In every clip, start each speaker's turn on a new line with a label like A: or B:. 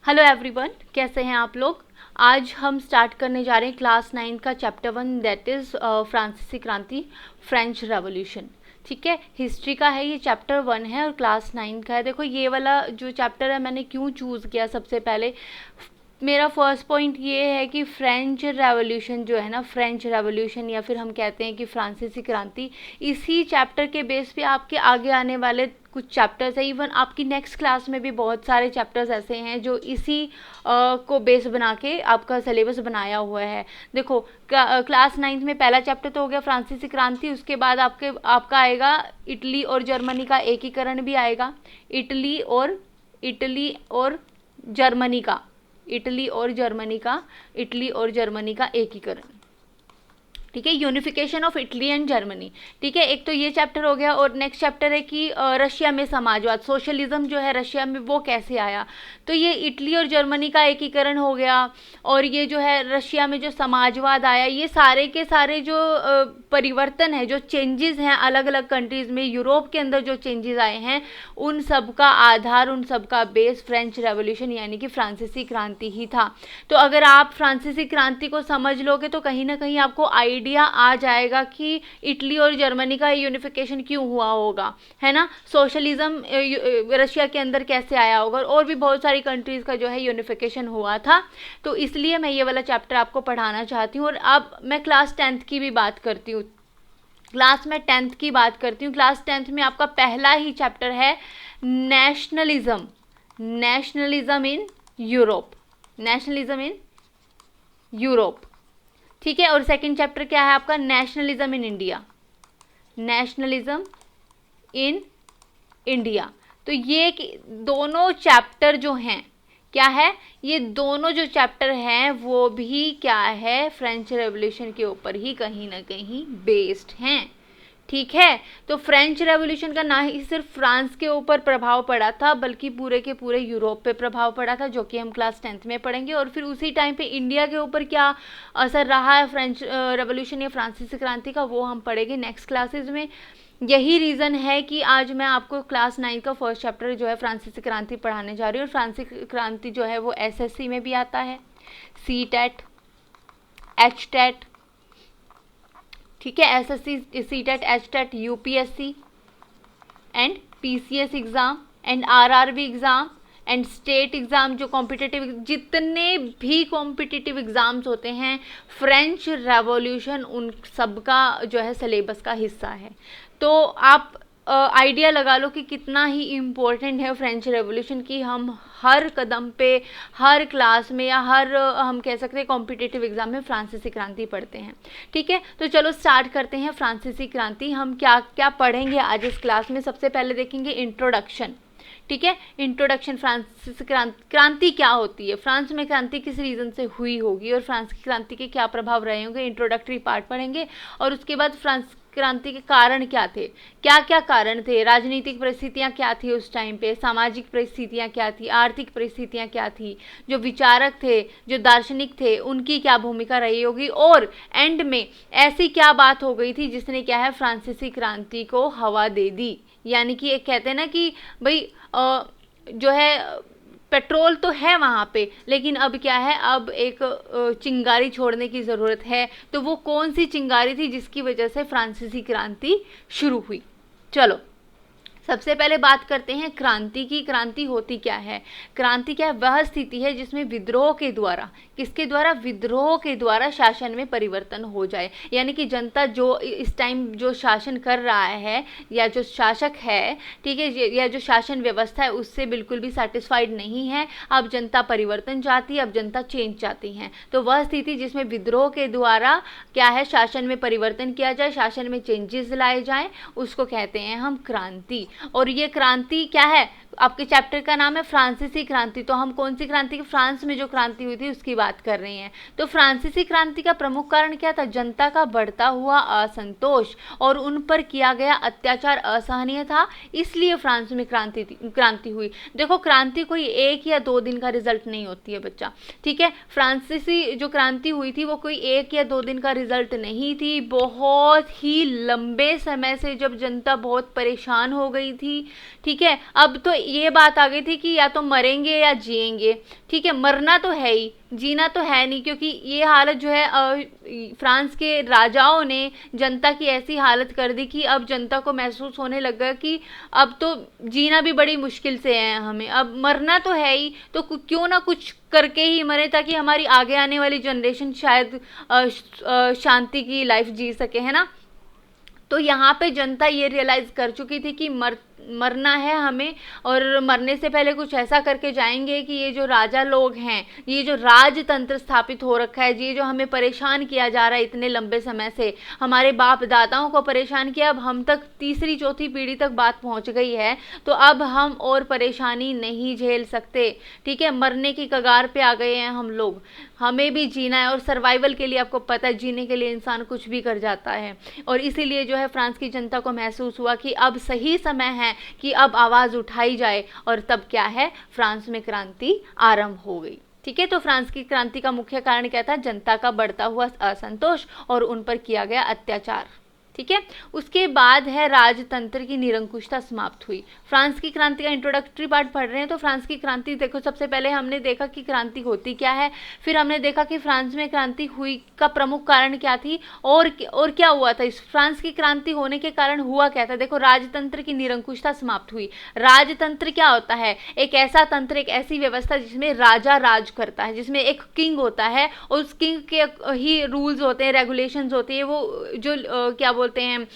A: Hello everyone, कैसे हैं आप लोग। आज हम स्टार्ट करने जा रहे हैं क्लास 9 का चैप्टर 1, दैट इज़ फ्रांसीसी क्रांति, फ्रेंच रेवोल्यूशन। ठीक है, हिस्ट्री का है, ये चैप्टर 1 है और क्लास 9 का है। देखो ये वाला जो चैप्टर है मैंने क्यों चूज़ किया, सबसे पहले मेरा फर्स्ट पॉइंट ये है कि फ्रेंच रेवोल्यूशन जो है ना, फ्रेंच रेवोल्यूशन या फिर हम कहते हैं कि फ्रांसीसी क्रांति, इसी चैप्टर के बेस पे आपके आगे आने वाले कुछ चैप्टर्स है। इवन आपकी नेक्स्ट क्लास में भी बहुत सारे चैप्टर्स ऐसे हैं जो इसी को बेस बना के आपका सिलेबस बनाया हुआ है। देखो क्लास 9 में पहला चैप्टर तो हो गया फ्रांसीसी क्रांति, उसके बाद आपका आएगा इटली और जर्मनी का एकीकरण भी आएगा। इटली और जर्मनी का एकीकरण, ठीक है, unification of Italy and Germany. ठीक है, एक तो ये चैप्टर हो गया। और नेक्स्ट चैप्टर है कि रशिया में समाजवाद, सोशलिज्म जो है रशिया में वो कैसे आया। तो ये इटली और जर्मनी का एकीकरण हो गया। और ये जो है रशिया में जो समाजवाद आया, ये सारे के सारे जो परिवर्तन है, जो चेंजेस हैं अलग अलग कंट्रीज़ में, यूरोप के अंदर जो चेंजेस आए हैं, उन सब का आधार, उन सब का बेस फ्रेंच रेवोल्यूशन यानी कि फ्रांसीसी क्रांति ही था। तो अगर आप फ्रांसीसी क्रांति को समझ लोगे तो कहीं ना कहीं आपको आइडिया आ जाएगा कि इटली और जर्मनी का यूनिफिकेशन क्यों हुआ होगा, है ना। सोशलिज्म रशिया के अंदर कैसे आया होगा, और भी बहुत सारी कंट्रीज़ का जो है यूनिफिकेशन हुआ था। तो इसलिए मैं ये वाला चैप्टर आपको पढ़ाना चाहती हूँ। और अब मैं क्लास 10th की भी बात करती हूँ, क्लास 10th में आपका पहला ही चैप्टर है नेशनलिज्म इन यूरोप। ठीक है, और सेकंड चैप्टर क्या है आपका, नेशनलिज्म इन इंडिया। तो ये दोनों चैप्टर जो हैं क्या है, ये दोनों जो चैप्टर हैं वो भी क्या है, फ्रेंच रेवोल्यूशन के ऊपर ही कहीं ना कहीं बेस्ड हैं। ठीक है, तो फ्रेंच रेवोल्यूशन का ना ही सिर्फ फ्रांस के ऊपर प्रभाव पड़ा था, बल्कि पूरे के पूरे यूरोप पे प्रभाव पड़ा था, जो कि हम क्लास 10th में पढ़ेंगे। और फिर उसी टाइम पे इंडिया के ऊपर क्या असर रहा है फ्रेंच रेवोल्यूशन या फ्रांसीसी क्रांति का, वो हम पढ़ेंगे नेक्स्ट क्लासेज में। यही रीज़न है कि आज मैं आपको क्लास 9 का फर्स्ट चैप्टर जो है फ्रांसीसी क्रांति पढ़ाने जा रही हूँ। और फ्रांसीसी क्रांति जो है वो SSC में भी आता है, CTET, HTET, ठीक है, SSC, CTET, HTET, UPSC and PCS exam and RRB exam and state exam, जो कॉम्पिटिटिव, जितने भी कॉम्पिटिटिव एग्ज़ाम्स होते हैं, फ्रेंच रेवोल्यूशन उन सब का जो है सिलेबस का हिस्सा है। तो आप आइडिया लगा लो कि कितना ही इम्पोर्टेंट है फ्रेंच रेवोल्यूशन की। हम हर कदम पे, हर क्लास में या हर हम कह सकते हैं कॉम्पिटिटिव एग्जाम में फ्रांसीसी क्रांति पढ़ते हैं। ठीक है, तो चलो स्टार्ट करते हैं फ्रांसीसी क्रांति। हम क्या क्या पढ़ेंगे आज इस क्लास में। सबसे पहले देखेंगे इंट्रोडक्शन। ठीक है, इंट्रोडक्शन, फ्रांसीसी क्रांति क्या होती है, फ्रांस में क्रांति किस रीज़न से हुई होगी और फ्रांस की क्रांति के क्या प्रभाव रहे होंगे, इंट्रोडक्टरी पार्ट पढ़ेंगे। और उसके बाद फ्रांस क्रांति के कारण क्या थे, क्या क्या कारण थे, राजनीतिक परिस्थितियां क्या थी उस टाइम पे, सामाजिक परिस्थितियां क्या थी, आर्थिक परिस्थितियां क्या थी, जो विचारक थे, जो दार्शनिक थे, उनकी क्या भूमिका रही होगी, और एंड में ऐसी क्या बात हो गई थी जिसने क्या है फ्रांसीसी क्रांति को हवा दे दी। यानी कि एक कहते हैं ना कि भाई जो है पेट्रोल तो है वहाँ पे, लेकिन अब क्या है, अब एक चिंगारी छोड़ने की ज़रूरत है। तो वो कौन सी चिंगारी थी जिसकी वजह से फ्रांसीसी क्रांति शुरू हुई। चलो सबसे पहले बात करते हैं क्रांति की। क्रांति होती क्या है, क्रांति क्या है, वह स्थिति है जिसमें विद्रोह के द्वारा, किसके द्वारा, विद्रोह के द्वारा शासन में परिवर्तन हो जाए। यानी कि जनता जो इस टाइम जो शासन कर रहा है या जो शासक है, ठीक है, या जो शासन व्यवस्था है उससे बिल्कुल भी सेटिस्फाइड नहीं है। अब जनता परिवर्तन चाहती है, अब जनता चेंज चाहती है। तो वह स्थिति जिसमें विद्रोह के द्वारा क्या है, शासन में परिवर्तन किया जाए, शासन में चेंजेस लाए जाएं, उसको कहते हैं हम क्रांति। और ये क्रांति क्या है, आपके चैप्टर का नाम है फ्रांसीसी क्रांति। तो हम कौन सी क्रांति, फ्रांस में जो क्रांति हुई थी उसकी बात कर रहे हैं। तो फ्रांसीसी क्रांति का प्रमुख कारण क्या था, जनता का बढ़ता हुआ असंतोष और उन पर किया गया अत्याचार असहनीय था, इसलिए फ्रांस में क्रांति हुई। देखो क्रांति कोई 1 या 2 दिन का रिजल्ट नहीं होती है बच्चा। ठीक है, फ्रांसीसी जो क्रांति हुई थी वो कोई 1 या 2 दिन का रिजल्ट नहीं थी, बहुत ही लंबे समय से जब जनता बहुत परेशान हो गई थी। ठीक है, अब तो ये बात आ गई थी कि या तो मरेंगे या जिएंगे, ठीक है, मरना तो है ही, जीना तो है नहीं, क्योंकि ये हालत जो है फ्रांस के राजाओं ने जनता की ऐसी हालत कर दी कि अब जनता को महसूस होने लगा कि अब तो जीना भी बड़ी मुश्किल से है हमें, अब मरना तो है ही, तो क्यों ना कुछ करके ही मरे ताकि हमारी आगे आने वाली जनरेशन शायद शांति की लाइफ जी सके, है ना। तो यहाँ पे जनता ये रियलाइज़ कर चुकी थी कि मरना है हमें, और मरने से पहले कुछ ऐसा करके जाएंगे कि ये जो राजा लोग हैं, ये जो राजतंत्र स्थापित हो रखा है, ये जो हमें परेशान किया जा रहा है इतने लंबे समय से, हमारे बाप दादाओं को परेशान किया, अब हम तक तीसरी चौथी पीढ़ी तक बात पहुंच गई है, तो अब हम और परेशानी नहीं झेल सकते, ठीक है, मरने की कगार पे आ गए हैं हम लोग, हमें भी जीना है, और सर्वाइवल के लिए आपको पता है जीने के लिए इंसान कुछ भी कर जाता है। और इसीलिए जो है फ्रांस की जनता को महसूस हुआ कि अब सही समय है कि अब आवाज़ उठाई जाए, और तब क्या है, फ्रांस में क्रांति आरंभ हो गई, ठीक है। तो फ्रांस की क्रांति का मुख्य कारण क्या था, जनता का बढ़ता हुआ असंतोष और उन पर किया गया अत्याचार, ठीक है। उसके बाद है राजतंत्र की निरंकुशता समाप्त हुई। फ्रांस की क्रांति का इंट्रोडक्टरी पार्ट पढ़ रहे हैं, तो फ्रांस की क्रांति देखो, सबसे पहले हमने देखा कि क्रांति होती क्या है, फिर हमने देखा कि फ्रांस में क्रांति हुई का प्रमुख कारण क्या थी, और क्या हुआ था, इस फ्रांस की क्रांति होने के कारण हुआ क्या था। देखो, राजतंत्र की निरंकुशता समाप्त हुई। राजतंत्र क्या होता है, एक ऐसा तंत्र, एक ऐसी व्यवस्था जिसमें राजा राज करता है, जिसमें एक किंग होता है, और उस किंग के ही रूल्स होते हैं, रेगुलेशंस होती है, वो जो क्या बोलते हैं,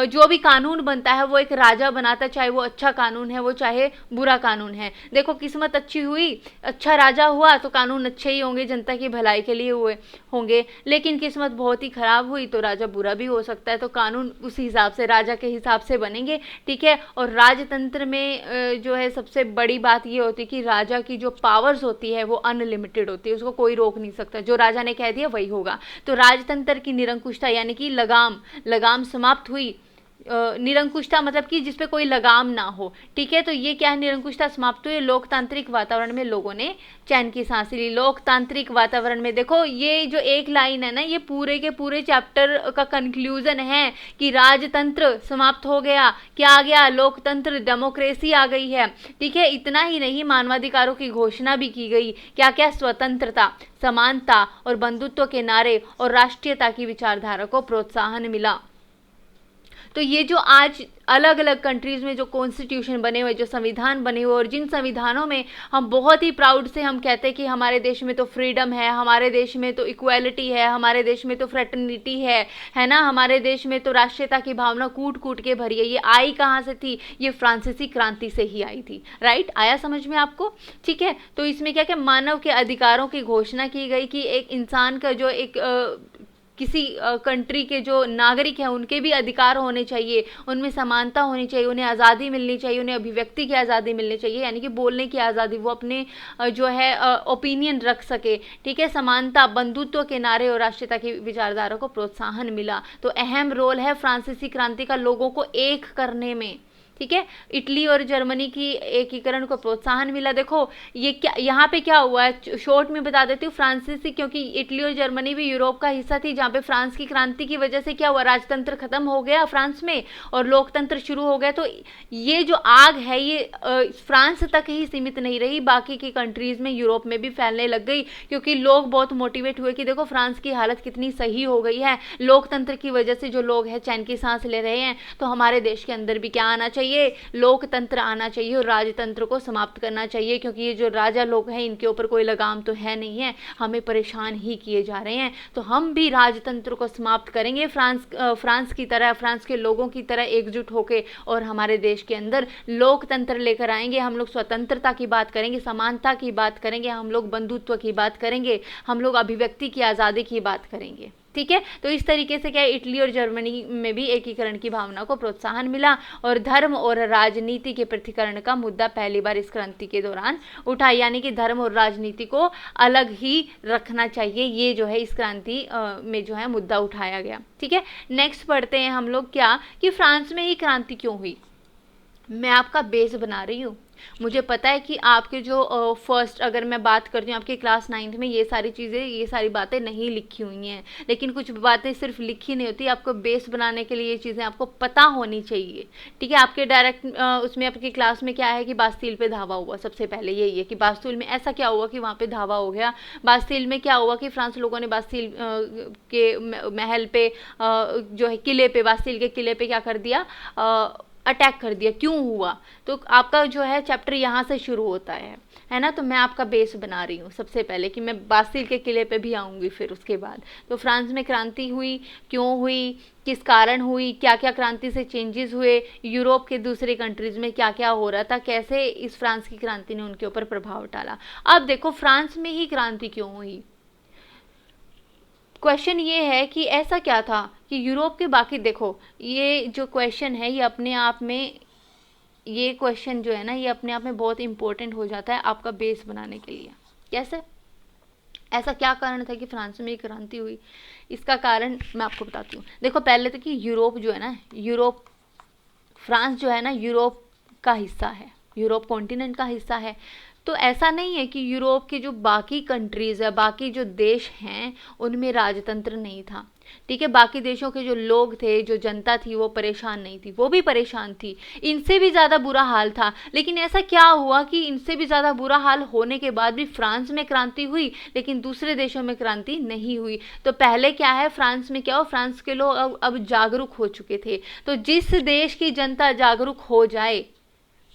A: जो भी कानून बनता है वो एक राजा बनाता है, चाहे वो अच्छा कानून है, वो चाहे बुरा कानून है। देखो, किस्मत अच्छी हुई, अच्छा राजा हुआ तो कानून अच्छे ही होंगे, जनता की भलाई के लिए हुए होंगे, लेकिन किस्मत बहुत ही खराब हुई तो राजा बुरा भी हो सकता है, तो कानून उसी हिसाब से, राजा के हिसाब से बनेंगे, ठीक है। और राजतंत्र में जो है सबसे बड़ी बात ये होती है कि राजा की जो पावर्स होती है वो अनलिमिटेड होती है, उसको कोई रोक नहीं सकता, जो राजा ने कह दिया वही होगा। तो राजतंत्र की निरंकुशता यानी कि लगाम समाप्त हुई। निरंकुशता मतलब कि जिसपे कोई लगाम ना हो, ठीक है। तो ये क्या है, निरंकुशता समाप्त हुई। लोकतांत्रिक वातावरण में लोगों ने चैन की सांस ली। लोकतांत्रिक वातावरण में, देखो ये जो एक लाइन है ना, ये पूरे के पूरे चैप्टर का कंक्लूजन है कि राजतंत्र समाप्त हो गया, क्या आ गया, लोकतंत्र, डेमोक्रेसी आ गई है, ठीक है। इतना ही नहीं, मानवाधिकारों की घोषणा भी की गई। क्या क्या, स्वतंत्रता, समानता और बंधुत्व के नारे और राष्ट्रीयता की विचारधारा को प्रोत्साहन मिला। तो ये जो आज अलग अलग कंट्रीज़ में जो कॉन्स्टिट्यूशन बने हुए, जो संविधान बने हुए, और जिन संविधानों में हम बहुत ही प्राउड से हम कहते हैं कि हमारे देश में तो फ्रीडम है, हमारे देश में तो इक्वालिटी है, हमारे देश में तो फ्रेटर्निटी है ना, हमारे देश में तो राष्ट्रीयता की भावना कूट कूट के भरी है, ये आई कहाँ से थी, ये फ्रांसीसी क्रांति से ही आई थी, राइट। आया समझ में आपको, ठीक है। तो इसमें क्या क्या, मानव के अधिकारों की घोषणा की गई कि एक इंसान का जो एक किसी कंट्री के जो नागरिक हैं उनके भी अधिकार होने चाहिए, उनमें समानता होनी चाहिए, उन्हें आज़ादी मिलनी चाहिए, उन्हें अभिव्यक्ति की आज़ादी मिलनी चाहिए, यानी कि बोलने की आज़ादी, वो अपने जो है ओपिनियन रख सके, ठीक है। समानता, बंधुत्व के नारे और राष्ट्रीयता की विचारधारा को प्रोत्साहन मिला। तो अहम रोल है फ्रांसीसी क्रांति का लोगों को एक करने में, ठीक है। इटली और जर्मनी की एकीकरण को प्रोत्साहन मिला। देखो ये क्या, यहाँ पे क्या हुआ है, शॉर्ट में बता देती हूँ। फ्रांसीसी, क्योंकि इटली और जर्मनी भी यूरोप का हिस्सा थी, जहाँ पे फ्रांस की क्रांति की वजह से क्या हुआ, राजतंत्र खत्म हो गया फ्रांस में और लोकतंत्र शुरू हो गया। तो ये जो आग है ये फ्रांस तक ही सीमित नहीं रही, बाकी की कंट्रीज में, यूरोप में भी फैलने लग गई, क्योंकि लोग बहुत मोटिवेट हुए कि देखो फ्रांस की हालत कितनी सही हो गई है, लोकतंत्र की वजह से जो लोग हैं चैन की सांस ले रहे हैं, तो हमारे देश के अंदर भी क्या आना चाहिए, लोकतंत्र आना चाहिए और राजतंत्र को समाप्त करना चाहिए, क्योंकि ये जो राजा लोग हैं इनके ऊपर कोई लगाम तो है नहीं है, हमें परेशान ही किए जा रहे हैं। तो हम भी राजतंत्र को समाप्त करेंगे, फ्रांस की तरह, फ्रांस के लोगों की तरह एकजुट होकर, और हमारे देश के अंदर लोकतंत्र लेकर आएंगे। हम लोग स्वतंत्रता की बात करेंगे, समानता की बात करेंगे, हम लोग बंधुत्व की बात करेंगे, हम लोग अभिव्यक्ति की आज़ादी की बात करेंगे, ठीक है। तो इस तरीके से क्या है, इटली और जर्मनी में भी एकीकरण की भावना को प्रोत्साहन मिला, और धर्म और राजनीति के पृथक्करण का मुद्दा पहली बार इस क्रांति के दौरान उठा, यानी कि धर्म और राजनीति को अलग ही रखना चाहिए, ये जो है इस क्रांति में जो है मुद्दा उठाया गया, ठीक है। नेक्स्ट पढ़ते हैं हम लोग क्या, कि फ्रांस में ही क्रांति क्यों हुई। मैं आपका बेस बना रही हूँ, मुझे पता है कि आपके जो फर्स्ट, अगर मैं बात करती हूँ आपके क्लास 9th में, ये सारी चीज़ें, ये सारी बातें नहीं लिखी हुई हैं, लेकिन कुछ बातें सिर्फ लिखी नहीं होती, आपको बेस बनाने के लिए ये चीज़ें आपको पता होनी चाहिए। ठीक है, आपके डायरेक्ट उसमें आपकी क्लास में क्या है कि बास्तील पे धावा हुआ, सबसे पहले यही है कि बास्तील में ऐसा क्या हुआ कि वहाँ पे धावा हो गया, बास्तील में क्या हुआ कि फ्रांस लोगों ने बास्तील के महल पे, जो है किले पे, बास्तील के किले पे क्या कर दिया, अटैक कर दिया, क्यों हुआ। तो आपका जो है चैप्टर यहाँ से शुरू होता है ना। तो मैं आपका बेस बना रही हूँ सबसे पहले कि मैं बास्तील के किले पे भी आऊँगी फिर उसके बाद। तो फ्रांस में क्रांति हुई, क्यों हुई, किस कारण हुई, क्या क्या क्रांति से चेंजेस हुए, यूरोप के दूसरे कंट्रीज़ में क्या क्या हो रहा था, कैसे इस फ्रांस की क्रांति ने उनके ऊपर प्रभाव डाला। अब देखो फ्रांस में ही क्रांति क्यों हुई, क्वेश्चन ये है कि ऐसा क्या था कि यूरोप के बाकी, देखो ये जो क्वेश्चन है ये अपने आप में, ये क्वेश्चन जो है ना ये अपने आप में बहुत इंपॉर्टेंट हो जाता है आपका बेस बनाने के लिए। कैसे, ऐसा क्या कारण था कि फ्रांस में क्रांति हुई, इसका कारण मैं आपको बताती हूँ। देखो पहले तो कि यूरोप जो है ना, यूरोप, फ्रांस जो है ना यूरोप का हिस्सा है, यूरोप कॉन्टिनेंट का हिस्सा है। तो ऐसा नहीं है कि यूरोप के जो बाकी कंट्रीज़ है, बाकी जो देश हैं, उनमें राजतंत्र नहीं था। ठीक है, बाकी देशों के जो लोग थे, जो जनता थी, वो परेशान नहीं थी, वो भी परेशान थी, इनसे भी ज़्यादा बुरा हाल था। लेकिन ऐसा क्या हुआ कि इनसे भी ज़्यादा बुरा हाल होने के बाद भी फ्रांस में क्रांति हुई, लेकिन दूसरे देशों में क्रांति नहीं हुई। तो पहले क्या है, फ्रांस में क्या हो, फ्रांस के लोग अब जागरूक हो चुके थे। तो जिस देश की जनता जागरूक हो जाए,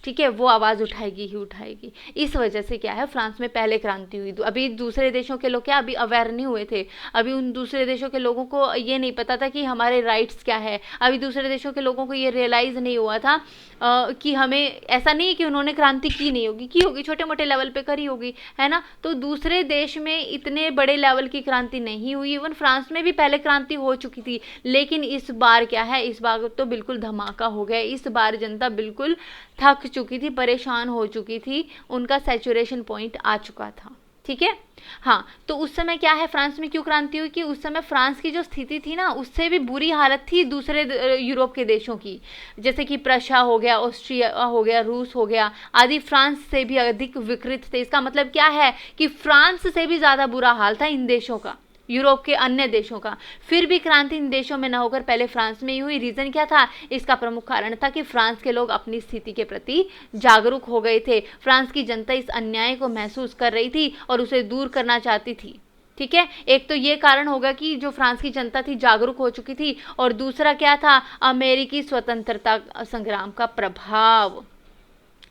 A: ठीक है, वो आवाज़ उठाएगी ही उठाएगी। इस वजह से क्या है, फ्रांस में पहले क्रांति हुई। अभी दूसरे देशों के लोग क्या अभी अवेयर नहीं हुए थे, अभी उन दूसरे देशों के लोगों को ये नहीं पता था कि हमारे राइट्स क्या है, अभी दूसरे देशों के लोगों को ये रियलाइज़ नहीं हुआ था कि हमें, ऐसा नहीं है कि उन्होंने क्रांति की नहीं होगी, की होगी, छोटे मोटे लेवल पे करी होगी, है ना। तो दूसरे देश में इतने बड़े लेवल की क्रांति नहीं हुई। इवन फ्रांस में भी पहले क्रांति हो चुकी थी, लेकिन इस बार क्या है, इस बार तो बिल्कुल धमाका हो गया। इस बार जनता बिल्कुल थक चुकी थी, परेशान हो चुकी थी, उनका सैचुरेशन पॉइंट आ चुका था। ठीक है, हाँ। तो उस समय क्या है, फ्रांस में क्यों क्रांति हुई कि उस समय फ्रांस की जो स्थिति थी ना, उससे भी बुरी हालत थी दूसरे यूरोप के देशों की, जैसे कि प्रशा हो गया, ऑस्ट्रिया हो गया, रूस हो गया आदि, फ्रांस से भी अधिक विकृत थे। इसका मतलब क्या है कि फ्रांस से भी ज़्यादा बुरा हाल था इन देशों का, यूरोप के अन्य देशों का। फिर भी क्रांति इन देशों में न होकर पहले फ्रांस में ही हुई। रीज़न क्या था, इसका प्रमुख कारण था कि फ्रांस के लोग अपनी स्थिति के प्रति जागरूक हो गए थे। फ्रांस की जनता इस अन्याय को महसूस कर रही थी और उसे दूर करना चाहती थी। ठीक है, एक तो ये कारण होगा कि जो फ्रांस की जनता थी जागरूक हो चुकी थी, और दूसरा क्या था, अमेरिकी स्वतंत्रता संग्राम का प्रभाव।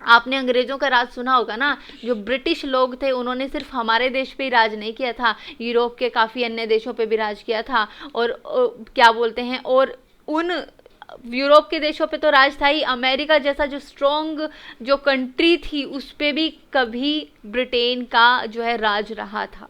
A: आपने अंग्रेज़ों का राज सुना होगा ना, जो ब्रिटिश लोग थे उन्होंने सिर्फ हमारे देश पे ही राज नहीं किया था, यूरोप के काफ़ी अन्य देशों पे भी राज किया था। और क्या बोलते हैं, और उन यूरोप के देशों पे तो राज था ही, अमेरिका जैसा जो स्ट्रॉन्ग जो कंट्री थी उस पे भी कभी ब्रिटेन का जो है राज रहा था।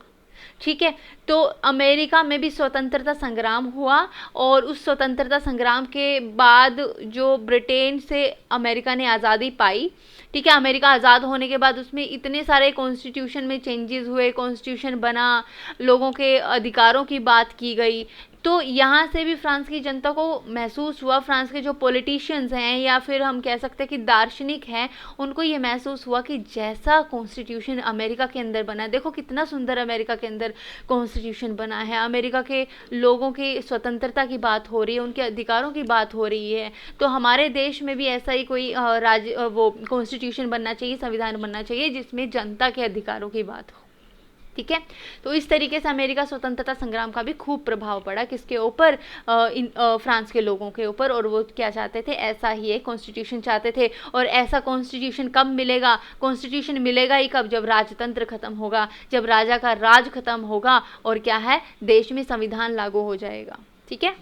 A: ठीक है, तो अमेरिका में भी स्वतंत्रता संग्राम हुआ, और उस स्वतंत्रता संग्राम के बाद जो ब्रिटेन से अमेरिका ने आज़ादी पाई, ठीक है, अमेरिका आज़ाद होने के बाद उसमें इतने सारे कॉन्स्टिट्यूशन में चेंजेस हुए, कॉन्स्टिट्यूशन बना, लोगों के अधिकारों की बात की गई। तो यहाँ से भी फ्रांस की जनता को महसूस हुआ, फ्रांस के जो पॉलिटिशियंस हैं या फिर हम कह सकते हैं कि दार्शनिक हैं, उनको ये महसूस हुआ कि जैसा कॉन्स्टिट्यूशन अमेरिका के अंदर बना है, देखो कितना सुंदर अमेरिका के अंदर कॉन्स्टिट्यूशन बना है, अमेरिका के लोगों की स्वतंत्रता की बात हो रही है, उनके अधिकारों की बात हो रही है, तो हमारे देश में भी ऐसा ही कोई वो कॉन्स्टिट्यूशन बनना चाहिए, संविधान बनना चाहिए जिसमें जनता के अधिकारों की बात हो। ठीक है, तो इस तरीके से अमेरिका स्वतंत्रता संग्राम का भी खूब प्रभाव पड़ा किसके ऊपर, फ्रांस के लोगों के ऊपर, और वो क्या चाहते थे, ऐसा ही एक कॉन्स्टिट्यूशन चाहते थे। और ऐसा कॉन्स्टिट्यूशन कब मिलेगा, कॉन्स्टिट्यूशन मिलेगा ही कब, जब राजतंत्र खत्म होगा, जब राजा का राज खत्म होगा, और क्या है, देश में संविधान लागू हो जाएगा। ठीक है,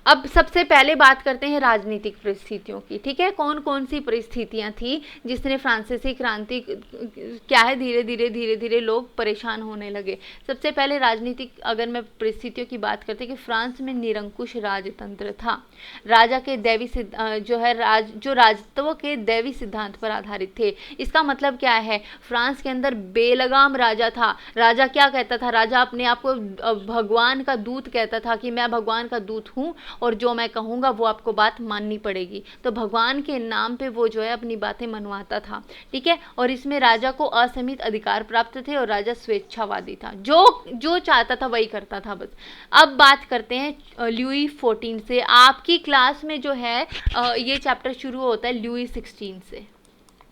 A: अब सबसे पहले बात करते हैं राजनीतिक परिस्थितियों की। ठीक है, कौन कौन सी परिस्थितियां थी जिसने फ्रांसीसी क्रांति, क्या है, धीरे धीरे लोग परेशान होने लगे। सबसे पहले राजनीतिक अगर मैं परिस्थितियों की बात करते कि फ्रांस में निरंकुश राजतंत्र था, राजा के दैवी जो है जो राजत्व के दैवी सिद्धांत पर आधारित थे। इसका मतलब क्या है, फ्रांस के अंदर बेलगाम राजा था। राजा क्या कहता था, राजा अपने आप को भगवान का दूत कहता था कि मैं भगवान का दूत हूँ, और जो मैं कहूँगा वो आपको बात माननी पड़ेगी। तो भगवान के नाम पे वो जो है अपनी बातें मनवाता था, ठीक है। और इसमें राजा को असीमित अधिकार प्राप्त थे और राजा स्वेच्छावादी था, जो चाहता था वही करता था बस। अब बात करते हैं लुई 14 से। आपकी क्लास में जो है ये चैप्टर शुरू होता है लुई 16 से।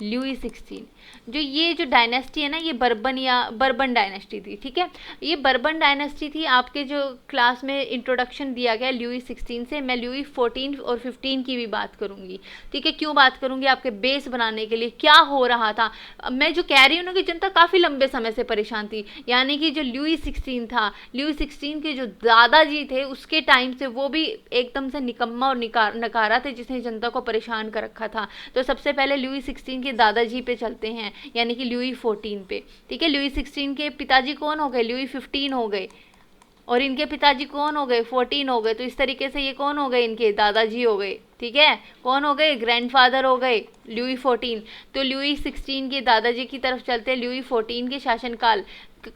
A: लुई 16 जो ये जो डायनेस्टी है ना, ये बर्बन डायनेस्टी थी, ठीक है। ये बर्बन डायनेस्टी थी। आपके जो क्लास में इंट्रोडक्शन दिया गया लुई 16 से, मैं लुई 14 और 15 की भी बात करूंगी, ठीक है। क्यों बात करूंगी? आपके बेस बनाने के लिए क्या हो रहा था। मैं जो कह रही हूँ ना कि जनता काफ़ी लंबे समय से परेशान थी, यानी कि जो लुई 16 था, लुई 16 के जो दादाजी थे उसके टाइम से वो भी एकदम से निकम्मा और नकारा थे, जिसने जनता को परेशान कर रखा था। तो सबसे पहले लुई 16 के दादाजी पे चलते हैं, यानी कि लुई 14 पे, ठीक है। लुई 16 के पिताजी कौन हो गए? लुई 15 हो गए। और इनके पिताजी कौन हो गए? 14 हो गए। तो इस तरीके से ये कौन हो गए? इनके दादाजी हो गए, ठीक है। कौन हो गए? ग्रैंडफादर हो गए लुई 14। तो लुई 16 के दादाजी की तरफ चलते हैं। लुई 14 के शासनकाल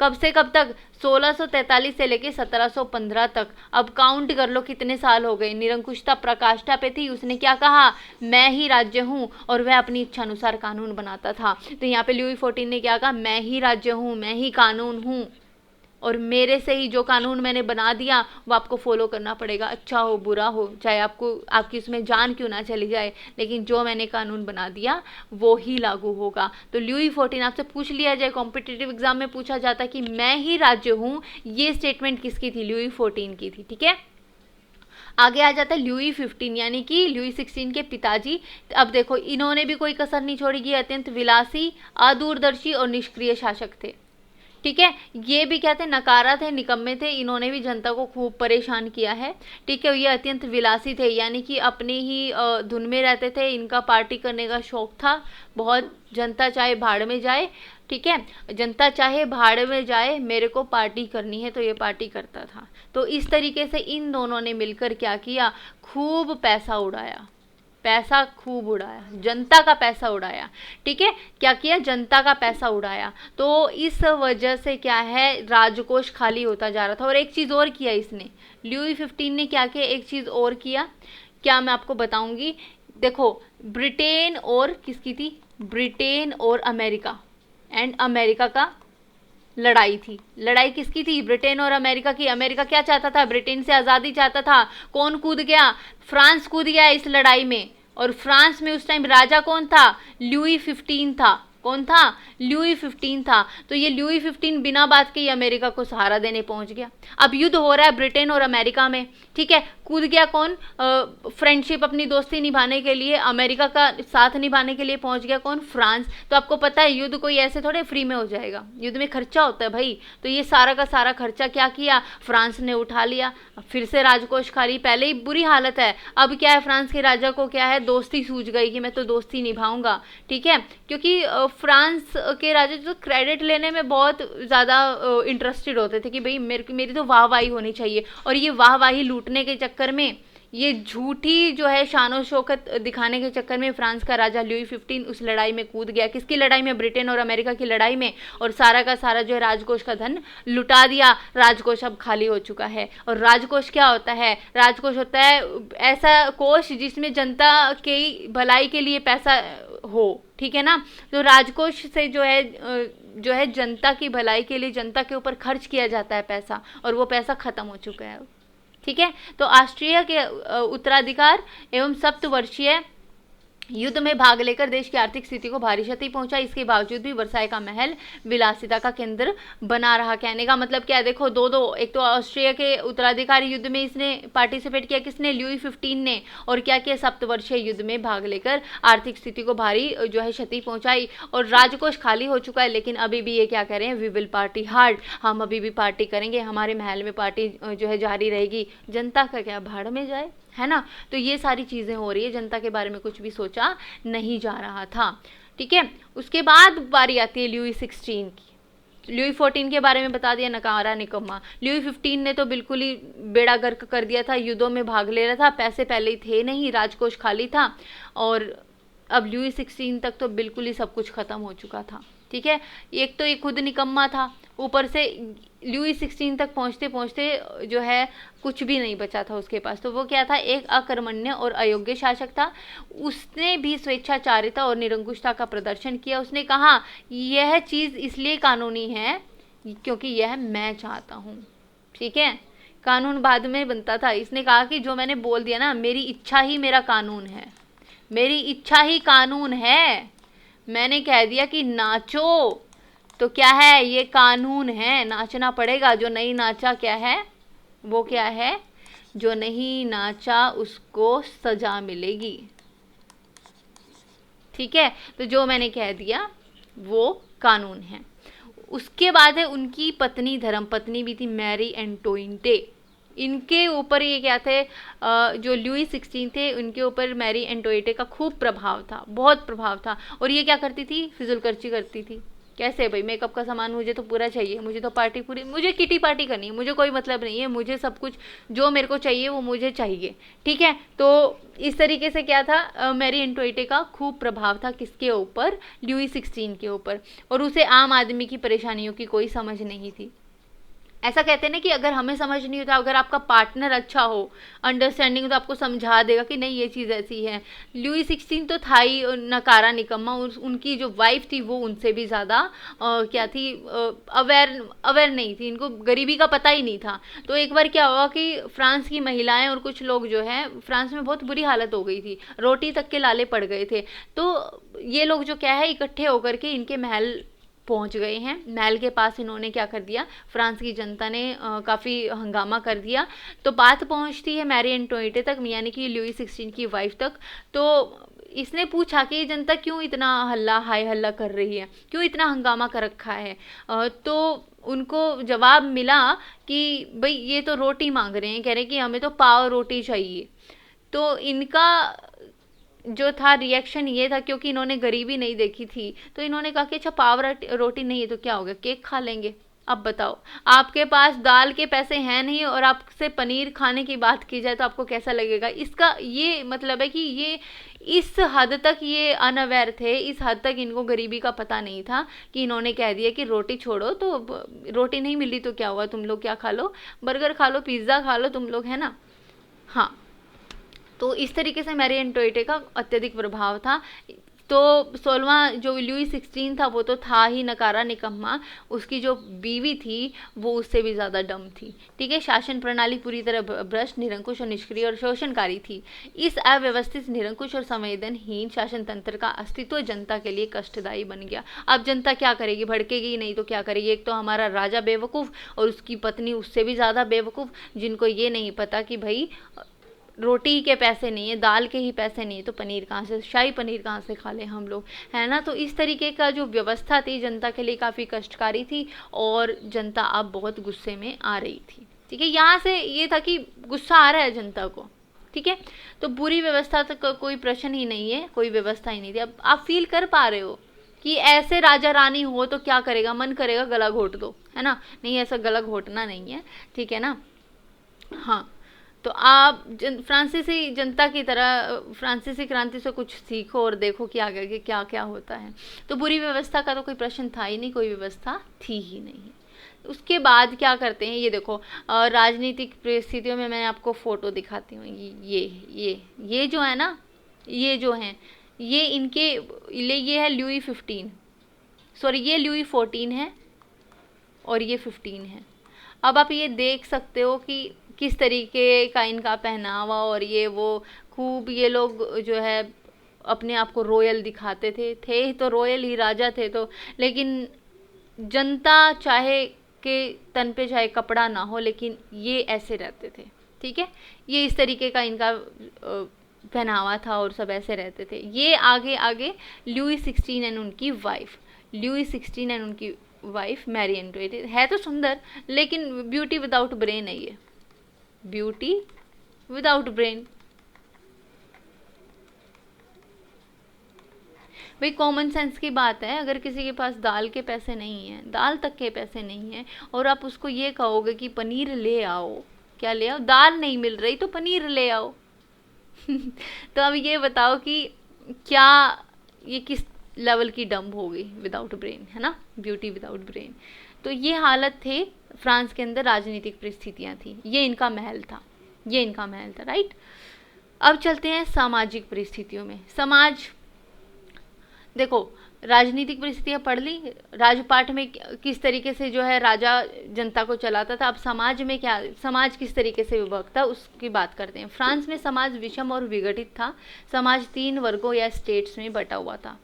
A: कब से कब तक? 1643 से लेके 1715 तक। अब काउंट कर लो कितने साल हो गए। निरंकुशता प्रकाष्ठा पे थी। उसने क्या कहा? मैं ही राज्य हूँ, और वह अपनी इच्छा अनुसार कानून बनाता था। तो यहाँ पे लुई 14 ने क्या कहा? मैं ही राज्य हूँ, मैं ही कानून हूँ, और मेरे से ही जो कानून मैंने बना दिया वो आपको फॉलो करना पड़ेगा, अच्छा हो बुरा हो, चाहे आपकी उसमें जान क्यों ना चली जाए, लेकिन जो मैंने कानून बना दिया वो ही लागू होगा। तो लुई 14 आपसे पूछ लिया जाए, कॉम्पिटिटिव एग्जाम में पूछा जाता कि मैं ही राज्य हूँ, ये स्टेटमेंट किसकी थी? लुई 14 की थी, ठीक है। आगे आ जाता है लुई 15, यानी कि लुई 16 के पिताजी। अब देखो इन्होंने भी कोई कसर नहीं छोड़ी, ये अत्यंत विलासी, अदूरदर्शी और निष्क्रिय शासक थे, ठीक है। ये भी क्या थे? नकारा थे, निकम्मे थे। इन्होंने भी जनता को खूब परेशान किया है, ठीक है। ये अत्यंत विलासी थे, यानी कि अपने ही धुन में रहते थे। इनका पार्टी करने का शौक था बहुत। जनता चाहे भाड़ में जाए, ठीक है, जनता चाहे भाड़ में जाए, मेरे को पार्टी करनी है, तो ये पार्टी करता था। तो इस तरीके से इन दोनों ने मिलकर क्या किया? खूब पैसा उड़ाया, पैसा खूब उड़ाया, जनता का पैसा उड़ाया, ठीक है। क्या किया? जनता का पैसा उड़ाया। तो इस वजह से क्या है? राजकोष खाली होता जा रहा था। और एक चीज़ और किया इसने, लुई 15 ने क्या किया? एक चीज़ और किया, क्या मैं आपको बताऊंगी। देखो ब्रिटेन और किसकी थी? ब्रिटेन और अमेरिका, एंड अमेरिका का लड़ाई थी। लड़ाई किसकी थी? ब्रिटेन और अमेरिका की। अमेरिका क्या चाहता था? ब्रिटेन से आज़ादी चाहता था। कौन कूद गया? फ्रांस कूद गया इस लड़ाई में। और फ्रांस में उस टाइम राजा कौन था? लुई 15 था। कौन था? लुई 15 था। तो ये लुई 15 बिना बात के अमेरिका को सहारा देने पहुंच गया। अब युद्ध हो रहा है ब्रिटेन और अमेरिका में, ठीक है। कूद गया कौन? फ्रेंडशिप, अपनी दोस्ती निभाने के लिए, अमेरिका का साथ निभाने के लिए पहुंच गया कौन? फ्रांस। तो आपको पता है युद्ध कोई ऐसे थोड़े फ्री में हो जाएगा, युद्ध में खर्चा होता है भाई। तो ये सारा का सारा खर्चा क्या किया? फ्रांस ने उठा लिया। फिर से राजकोष खाली, पहले ही बुरी हालत है, अब क्या है? फ्रांस के राजा को क्या है? दोस्ती सूझ गई कि मैं तो दोस्ती निभाऊंगा, ठीक है। क्योंकि फ्रांस के राजा जो क्रेडिट लेने में बहुत ज़्यादा इंटरेस्टेड होते थे कि भाई मेरी तो वाहवाही होनी चाहिए। और ये वाहवाही लूटने के चक्कर में, ये झूठी जो है शानो शौकत दिखाने के चक्कर में फ्रांस का राजा लुई 15 उस लड़ाई में कूद गया। किसकी लड़ाई में? ब्रिटेन और अमेरिका की लड़ाई में। और सारा का सारा जो है राजकोष का धन लुटा दिया। राजकोष अब खाली हो चुका है। और राजकोष क्या होता है? राजकोष होता है ऐसा कोष जिसमें जनता की भलाई के लिए पैसा हो, ठीक है ना। तो राजकोष से जो है जनता की भलाई के लिए जनता के ऊपर खर्च किया जाता है पैसा, और वो पैसा खत्म हो चुका है, ठीक है। तो ऑस्ट्रिया के उत्तराधिकार एवं सप्तवर्षीय युद्ध में भाग लेकर देश की आर्थिक स्थिति को भारी क्षति पहुंचा। इसके बावजूद भी वर्साई का महल विलासिता का केंद्र बना रहा। कहने का मतलब क्या है? देखो दो एक तो ऑस्ट्रिया के उत्तराधिकारी युद्ध में इसने पार्टिसिपेट किया, किसने? लुई 15 ने। और क्या किया? सप्तवर्षीय युद्ध में भाग लेकर आर्थिक स्थिति को भारी जो है क्षति पहुंचाई। और राजकोष खाली हो चुका है, लेकिन अभी भी ये क्या कह रहे हैं? वी विल पार्टी हार्ड, हम अभी भी पार्टी करेंगे, हमारे महल में पार्टी जो है जारी रहेगी। जनता का क्या? भाड़ में जाए, है ना। तो ये सारी चीज़ें हो रही है, जनता के बारे में कुछ भी सोचा नहीं जा रहा था, ठीक है। उसके बाद बारी आती है लुई 16 की। लुई 14 के बारे में बता दिया, नकारा निकम्मा। लुई 15 ने तो बिल्कुल ही बेड़ा गर्क कर दिया था, युद्धों में भाग ले रहा था, पैसे पहले ही थे नहीं, राजकोष खाली था। और अब लुई 16 तक तो बिल्कुल ही सब कुछ खत्म हो चुका था, ठीक है। एक तो ये खुद निकम्मा था, ऊपर से लुई 16 तक पहुंचते पहुंचते जो है कुछ भी नहीं बचा था उसके पास। तो वो क्या था, एक अकर्मण्य और अयोग्य शासक था। उसने भी स्वेच्छाचारिता और निरंकुशता का प्रदर्शन किया। उसने कहा यह चीज़ इसलिए कानूनी है क्योंकि यह मैं चाहता हूँ। ठीक है, कानून बाद में बनता था। इसने कहा कि जो मैंने बोल दिया ना, मेरी इच्छा ही मेरा कानून है, मेरी इच्छा ही कानून है। मैंने कह दिया कि नाचो तो क्या है, ये कानून है, नाचना पड़ेगा। जो नहीं नाचा क्या है, वो क्या है, जो नहीं नाचा उसको सजा मिलेगी। ठीक है, तो जो मैंने कह दिया वो कानून है। उसके बाद है उनकी पत्नी, धर्म पत्नी भी थी, मैरी एंटोइनटे। इनके ऊपर ये क्या थे, जो लुई 16 थे उनके ऊपर मैरी एंटोइनटे का खूब प्रभाव था, बहुत प्रभाव था। और ये क्या करती थी, फिजूल खर्ची करती थी। कैसे भाई, मेकअप का सामान मुझे तो पूरा चाहिए, मुझे तो पार्टी पूरी, मुझे किटी पार्टी करनी है, मुझे कोई मतलब नहीं है, मुझे सब कुछ जो मेरे को चाहिए वो मुझे चाहिए। ठीक है, तो इस तरीके से क्या था, मैरी एंटोइनटे का खूब प्रभाव था किसके ऊपर, लुई 16 के ऊपर। और उसे आम आदमी की परेशानियों की कोई समझ नहीं थी। ऐसा कहते हैं ना कि अगर हमें समझ नहीं होता, अगर आपका पार्टनर अच्छा हो, अंडरस्टैंडिंग, तो आपको समझा देगा कि नहीं ये चीज़ ऐसी है। लुई 16 तो था ही नकारा निकम्मा। उनकी जो वाइफ थी वो उनसे भी ज़्यादा क्या थी, अवेयर नहीं थी, इनको गरीबी का पता ही नहीं था। तो एक बार क्या हुआ कि फ्रांस की महिलाएं और कुछ लोग जो है, फ्रांस में बहुत बुरी हालत हो गई थी, रोटी तक के लाले पड़ गए थे। तो ये लोग जो क्या है, इकट्ठे होकर के इनके महल पहुंच गए हैं। महल के पास इन्होंने क्या कर दिया, फ्रांस की जनता ने काफ़ी हंगामा कर दिया। तो बात पहुंचती है मैरी एंटोइनटे तक, यानी कि लुई 16 की वाइफ तक। तो इसने पूछा कि ये जनता क्यों इतना हल्ला हाय हल्ला कर रही है, क्यों इतना हंगामा कर रखा है। तो उनको जवाब मिला कि भाई ये तो रोटी मांग रहे हैं, कह रहे हैं कि हमें तो पाव रोटी चाहिए। तो इनका जो था रिएक्शन ये था, क्योंकि इन्होंने गरीबी नहीं देखी थी, तो इन्होंने कहा कि अच्छा पाव रोटी नहीं है तो क्या हो गया, केक खा लेंगे। अब बताओ, आपके पास दाल के पैसे हैं नहीं और आपसे पनीर खाने की बात की जाए तो आपको कैसा लगेगा। इसका ये मतलब है कि ये इस हद तक ये अनअवेयर थे, इस हद तक इनको गरीबी का पता नहीं था कि इन्होंने कह दिया कि रोटी छोड़ो, तो रोटी नहीं मिली तो क्या हुआ, तुम लोग क्या खा लो, बर्गर खा लो, पिज़्ज़ा खा लो तुम लोग, है ना। हाँ, तो इस तरीके से मैरी एंटोइनटे का अत्यधिक प्रभाव था। तो 16वां जो लुई 16 था वो तो था ही नकारा निकम्मा, उसकी जो बीवी थी वो उससे भी ज़्यादा डम थी। ठीक है, शासन प्रणाली पूरी तरह भ्रष्ट, निरंकुश और निष्क्रिय और शोषणकारी थी। इस अव्यवस्थित, निरंकुश और संवेदनहीन शासन तंत्र का अस्तित्व जनता के लिए कष्टदायी बन गया। अब जनता क्या करेगी, भड़केगी नहीं तो क्या करेगी। एक तो हमारा राजा बेवकूफ़ और उसकी पत्नी उससे भी ज़्यादा बेवकूफ़, जिनको ये नहीं पता कि भाई रोटी के पैसे नहीं है, दाल के ही पैसे नहीं है, तो पनीर कहाँ से, शाही पनीर कहाँ से खा लें हम लोग, है ना। तो इस तरीके का जो व्यवस्था थी जनता के लिए काफ़ी कष्टकारी थी और जनता अब बहुत गुस्से में आ रही थी। ठीक है, यहाँ से ये था कि गुस्सा आ रहा है जनता को। ठीक है, तो बुरी व्यवस्था तक कोई प्रश्न ही नहीं है, कोई व्यवस्था ही नहीं थी। अब आप फील कर पा रहे हो कि ऐसे राजा रानी हो तो क्या करेगा, मन करेगा गला घोट दो, है ना। नहीं, ऐसा गला घोटना नहीं है, ठीक है ना। हाँ, तो आप फ्रांसीसी जनता की तरह फ्रांसीसी क्रांति से कुछ सीखो और देखो कि आगे के क्या क्या होता है। तो बुरी व्यवस्था का तो कोई प्रश्न था ही नहीं, कोई व्यवस्था थी ही नहीं। उसके बाद क्या करते हैं, ये देखो, राजनीतिक परिस्थितियों में मैं आपको फ़ोटो दिखाती हूँ। ये जो है ना, ये जो हैं, ये इनके ये है लुई 15, सॉरी ये लुई 14 है और ये 15 है। अब आप ये देख सकते हो कि किस तरीके का इनका पहनावा, और ये वो खूब ये लोग जो है अपने आप को रॉयल दिखाते थे तो रॉयल ही, राजा थे तो, लेकिन जनता चाहे के तन पे चाहे कपड़ा ना हो, लेकिन ये ऐसे रहते थे। ठीक है, ये इस तरीके का इनका पहनावा था और सब ऐसे रहते थे। ये आगे आगे लुई 16 एंड उनकी वाइफ, लुई 16 एंड उनकी वाइफ मैरी एंटोइनटे है तो सुंदर, लेकिन ब्यूटी विदाउट ब्रेन है ये, ब्यूटी विदाउट ब्रेन। भाई कॉमन सेंस की बात है, अगर किसी के पास दाल के पैसे नहीं हैं, दाल तक के पैसे नहीं हैं, और आप उसको ये कहोगे कि पनीर ले आओ, क्या ले आओ, दाल नहीं मिल रही तो पनीर ले आओ। तो अब ये बताओ कि क्या ये किस लेवल की डम्ब हो गई विदाउट ब्रेन, है ना, ब्यूटी विदाउट ब्रेन। तो ये हालत थे फ्रांस के अंदर, राजनीतिक परिस्थितियाँ थी, ये इनका महल था, ये इनका महल था, राइट। अब चलते हैं सामाजिक परिस्थितियों में। समाज, देखो राजनीतिक परिस्थितियाँ पढ़ ली, राजपाट में किस तरीके से जो है राजा जनता को चलाता था। अब समाज में क्या, समाज किस तरीके से विभक्त था उसकी बात करते हैं। फ्रांस में समाज विषम और विघटित था। समाज 3 वर्गों या स्टेट्स में बटा हुआ था,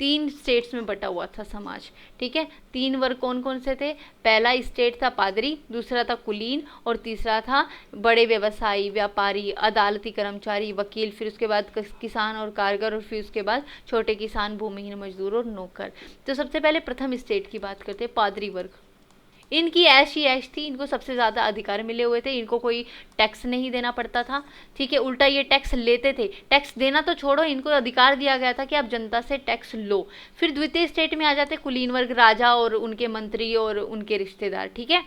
A: 3 स्टेट्स में बटा हुआ था समाज, ठीक है। 3 वर्ग कौन कौन से थे? पहला स्टेट था पादरी, दूसरा था कुलीन, और तीसरा था बड़े व्यवसायी, व्यापारी, अदालती कर्मचारी, वकील, फिर उसके बाद किसान और कारीगर, और फिर उसके बाद छोटे किसान, भूमिहीन मजदूर और नौकर। तो सबसे पहले प्रथम स्टेट की बात करते हैं, पादरी वर्ग। इनकी ऐश ही ऐश थी, इनको सबसे ज़्यादा अधिकार मिले हुए थे, इनको कोई टैक्स नहीं देना पड़ता था, ठीक है। उल्टा ये टैक्स लेते थे, टैक्स देना तो छोड़ो, इनको अधिकार दिया गया था कि आप जनता से टैक्स लो। फिर द्वितीय स्टेट में आ जाते कुलीन वर्ग, राजा और उनके मंत्री और उनके रिश्तेदार, ठीक है।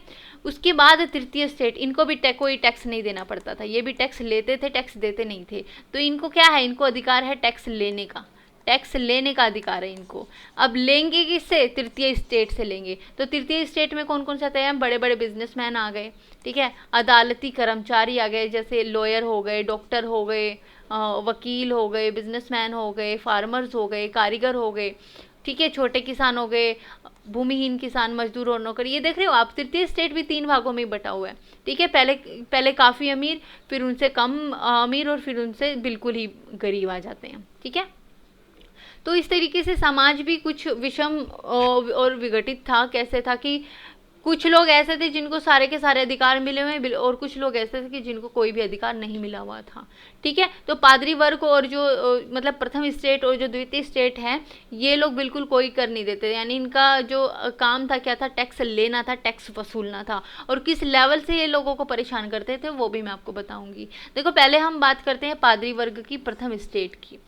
A: उसके बाद तृतीय स्टेट, इनको भी कोई टैक्स नहीं देना पड़ता था, ये भी टैक्स लेते थे, टैक्स देते नहीं थे। तो इनको क्या है, इनको अधिकार है टैक्स लेने का, टैक्स लेने का अधिकार है इनको। अब लेंगे किससे? तृतीय स्टेट से लेंगे। तो तृतीय स्टेट में कौन कौन से आते हैं? बड़े बड़े बिजनेसमैन आ गए, ठीक है, अदालती कर्मचारी आ गए, जैसे लॉयर हो गए, डॉक्टर हो गए, वकील हो गए, बिजनेसमैन हो गए, फार्मर्स हो गए, कारीगर हो गए, ठीक है, छोटे किसान हो गए, भूमिहीन किसान, मजदूर और नौकर। ये देख रहे हो आप, तृतीय स्टेट भी 3 भागों में बटा हुआ है, ठीक है। पहले काफ़ी अमीर, फिर उनसे कम अमीर, और फिर उनसे बिल्कुल ही गरीब आ जाते हैं, ठीक है। तो इस तरीके से समाज भी कुछ विषम और विघटित था। कैसे था कि कुछ लोग ऐसे थे जिनको सारे के सारे अधिकार मिले हुए, और कुछ लोग ऐसे थे कि जिनको कोई भी अधिकार नहीं मिला हुआ था, ठीक है। तो पादरी वर्ग और जो मतलब प्रथम स्टेट और जो द्वितीय स्टेट है, ये लोग बिल्कुल कोई कर नहीं देते, यानी इनका जो काम था क्या था? टैक्स लेना था, टैक्स वसूलना था। और किस लेवल से ये लोगों को परेशान करते थे वो भी मैं आपको बताऊंगी। देखो पहले हम बात करते हैं पादरी वर्ग की, प्रथम स्टेट की।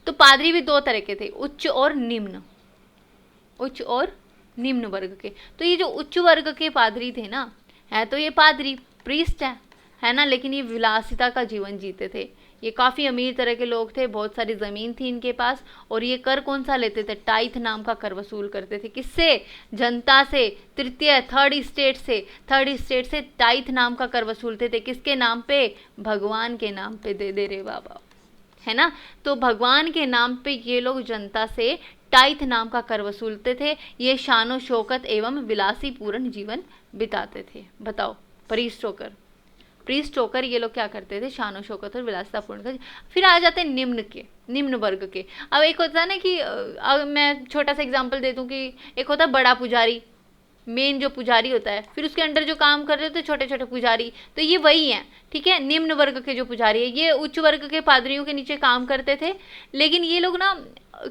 A: तो पादरी भी 2 तरह के थे, उच्च और निम्न, उच्च और निम्न वर्ग के। तो ये जो उच्च वर्ग के पादरी थे ना, है तो ये पादरी प्रीस्ट है ना, लेकिन ये विलासिता का जीवन जीते थे। ये काफ़ी अमीर तरह के लोग थे, बहुत सारी ज़मीन थी इनके पास, और ये कर कौन सा लेते थे? टाइथ नाम का कर वसूल करते थे। किससे? जनता से। थर्ड स्टेट से टाइथ नाम का कर वसूलते थे। किसके नाम पे? भगवान के नाम पे। दे रे बाबा, है ना। तो भगवान के नाम पे ये लोग जनता से टाइथ नाम का कर वसूलते थे। ये शानो शौकत एवं विलासी पूर्ण जीवन बिताते थे। बताओ, प्रीस्ट होकर ये लोग क्या करते थे? शानो शौकत और विलासिता पूर्ण। फिर आ जाते हैं निम्न वर्ग के। अब एक होता है ना कि मैं छोटा सा एग्जांपल दे दूं कि एक होता है बड़ा पुजारी, मेन जो पुजारी होता है, फिर उसके अंडर जो काम कर रहे होते छोटे छोटे पुजारी, तो ये वही हैं, ठीक है। निम्न वर्ग के जो पुजारी है, ये उच्च वर्ग के पादरियों के नीचे काम करते थे। लेकिन ये लोग ना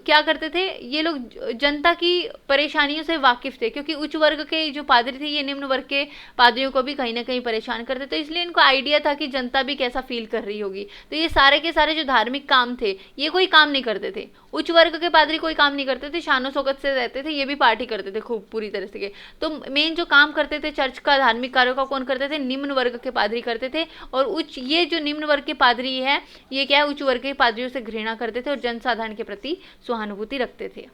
A: क्या करते थे? ये लोग जनता की परेशानियों से वाकिफ थे, क्योंकि उच्च वर्ग के जो पादरी थे ये निम्न वर्ग के पादरियों को भी कहीं ना कहीं परेशान करते थे, इसलिए इनको आइडिया था कि जनता भी कैसा फील कर रही होगी। तो ये सारे के सारे जो धार्मिक काम थे ये कोई काम नहीं करते थे। उच्च वर्ग के पादरी कोई काम नहीं करते थे, शानो शौकत से रहते थे, ये भी पार्टी करते थे खूब पूरी तरह से। तो मेन जो काम करते थे चर्च का, धार्मिक कार्यों का कौन करते थे? निम्न वर्ग के पादरी करते थे। और ये जो निम्न वर्ग के पादरी है, ये क्या है? उच्च वर्ग के पादरियों से घृणा करते थे और जनसाधारण के प्रति सहानुभूति रखते थे,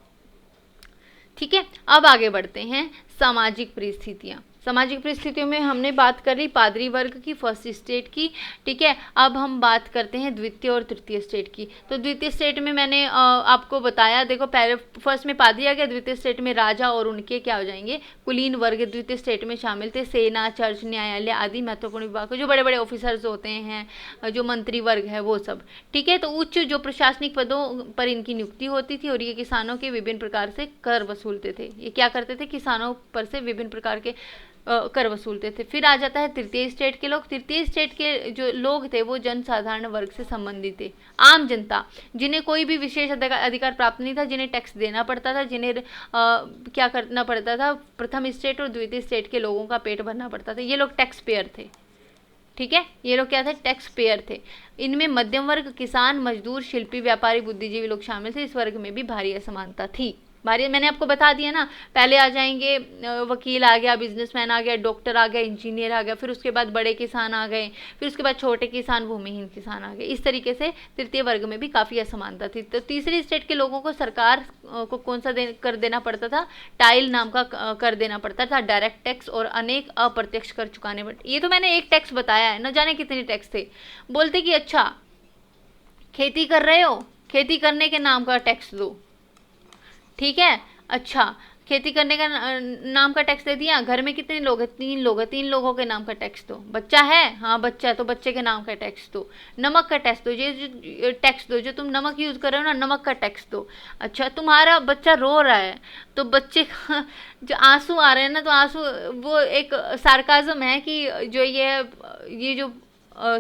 A: ठीक है। अब आगे बढ़ते हैं, सामाजिक परिस्थितियाँ। सामाजिक परिस्थितियों में हमने बात कर ली पादरी वर्ग की, फर्स्ट स्टेट की, ठीक है। अब हम बात करते हैं द्वितीय और तृतीय स्टेट की। तो द्वितीय स्टेट में मैंने आपको बताया, देखो पहले फर्स्ट में पादरी आ गया, द्वितीय स्टेट में राजा और उनके क्या हो जाएंगे? कुलीन वर्ग द्वितीय स्टेट में शामिल थे। सेना, चर्च, न्यायालय आदि महत्वपूर्ण विभाग, जो बड़े बड़े ऑफिसर्स होते हैं, जो मंत्री वर्ग है वो सब, ठीक है। तो उच्च जो प्रशासनिक पदों पर इनकी नियुक्ति होती थी, और ये किसानों के विभिन्न प्रकार से कर वसूलते थे। ये क्या करते थे? किसानों पर से विभिन्न प्रकार के कर वसूलते थे। फिर आ जाता है तृतीय स्टेट के लोग। तृतीय स्टेट के जो लोग थे वो जनसाधारण वर्ग से संबंधित थे, आम जनता, जिन्हें कोई भी विशेष अधिकार प्राप्त नहीं था, जिन्हें टैक्स देना पड़ता था, जिन्हें क्या करना पड़ता था? प्रथम स्टेट और द्वितीय स्टेट के लोगों का पेट भरना पड़ता था। ये लोग टैक्स पेयर थे, ठीक है। ये लोग क्या थे? टैक्स पेयर थे। इनमें मध्यम वर्ग, किसान, मजदूर, शिल्पी, व्यापारी, बुद्धिजीवी लोग शामिल थे। इस वर्ग में भी भारी असमानता थी, भारी, मैंने आपको बता दिया ना, पहले आ जाएंगे वकील आ गया, बिजनेसमैन आ गया, डॉक्टर आ गया, इंजीनियर आ गया, फिर उसके बाद बड़े किसान आ गए, फिर उसके बाद छोटे किसान, भूमिहीन किसान आ गए। इस तरीके से तृतीय वर्ग में भी काफ़ी असमानता थी। तो तीसरी स्टेट के लोगों को सरकार को कौन सा कर देना पड़ता था, टाइल नाम का कर देना पड़ता था, डायरेक्ट टैक्स और अनेक अप्रत्यक्ष कर चुकाने पड़ते। ये तो मैंने एक टैक्स बताया है, न जाने कितने टैक्स थे। बोलते कि अच्छा खेती कर रहे हो, खेती करने के नाम का टैक्स दो, ठीक है, अच्छा खेती करने का नाम का टैक्स दे दिया। घर में कितने लोग हैं, 3 लोग हैं, 3 लोगों के नाम का टैक्स दो। बच्चा है, हाँ बच्चा है, तो बच्चे के नाम का टैक्स दो। नमक का टैक्स दो, ये जो टैक्स दो, जो तुम नमक यूज़ कर रहे हो ना, नमक का टैक्स दो। अच्छा तुम्हारा बच्चा रो रहा है, तो बच्चे का जो आंसू आ रहे हैं ना, तो आंसू वो एक सार्काज़म है कि जो ये जो